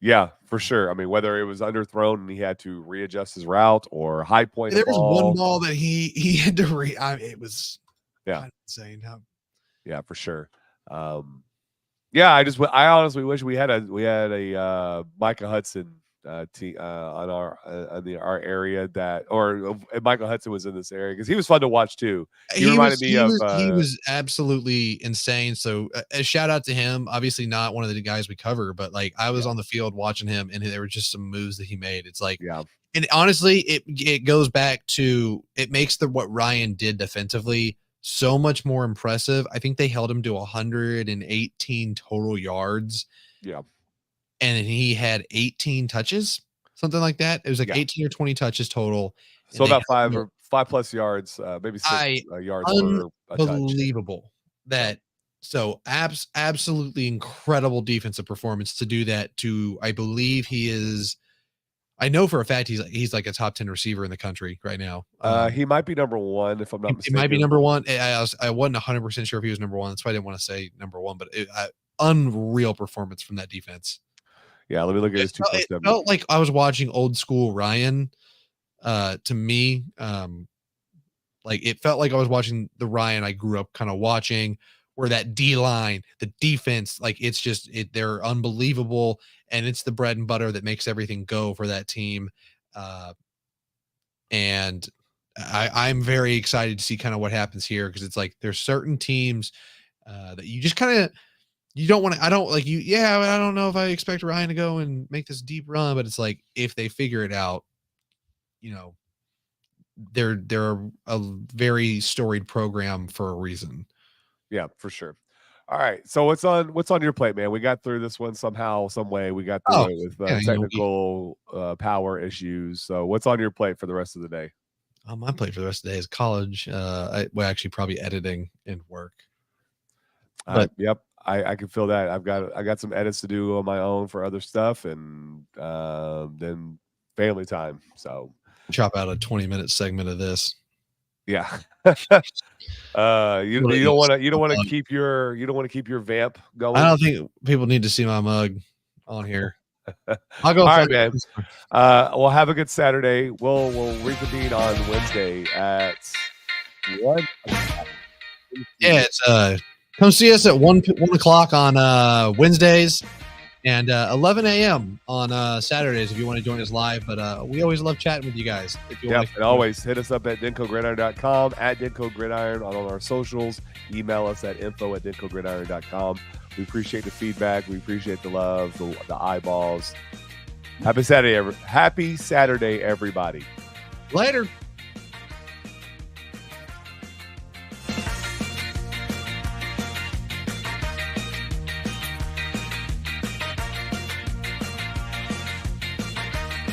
yeah, for sure. I mean, whether it was underthrown and he had to readjust his route or high point, there was one ball that he had to it was insane. Yeah, for sure. I honestly wish we had a Micah Hudson team on our area or Michael Hudson was in this area because he was fun to watch too. He was absolutely insane. So a shout out to him. Obviously not one of the guys we cover, but like I was on the field watching him, and there were just some moves that he made. It's like And honestly, it goes back to it makes what Ryan did defensively so much more impressive. I think they held him to 118 total yards, Yeah. and he had 18 touches, something like that. It was like Yeah. 18 or 20 touches total. So and they about held him to- 5+ yards, maybe 6 yards per a touch. unbelievable that. So absolutely incredible defensive performance to do that. To I believe he is. I know for a fact he's like a top 10 receiver in the country right now. He might be number 1 if I'm not He mistaken. might be number 1. I wasn't 100% sure if he was number 1. That's why I didn't want to say number 1, but unreal performance from that defense. Yeah, let me look at his 2+7. It felt like I was watching old school Ryan. To me, like it felt like I was watching the Ryan I grew up kind of watching, where that D line, the defense, like it's just they're unbelievable, and it's the bread and butter that makes everything go for that team. And I'm very excited to see kind of what happens here, because it's like there's certain teams that you just kind of you don't want to. I don't like you. Yeah, I don't know if I expect Ryan to go and make this deep run, but it's like if they figure it out, you know, they're a very storied program for a reason. Yeah, for sure. All right. So what's on your plate, man? We got through this one somehow, some way. We got through it with technical power issues. So what's on your plate for the rest of the day? On my plate for the rest of the day is college. Actually probably editing and work. But yep, I can feel that. I got some edits to do on my own for other stuff, and then family time. So chop out a 20-minute segment of this. Yeah. You don't want to keep your vamp going. I don't think people need to see my mug on here. I'll go. All right, man. Well, have a good Saturday. We'll reconvene on Wednesday at 1. Yeah, it's come see us at 1 o'clock on Wednesdays, and 11 a.m. on Saturdays if you want to join us live. But we always love chatting with you guys. And always hit us up at DenkoGridiron.com, at DenkoGridiron on all our socials. Email us at info@DenkoGridiron.com. We appreciate the feedback. We appreciate the love, the eyeballs. Happy Saturday, everybody. Later.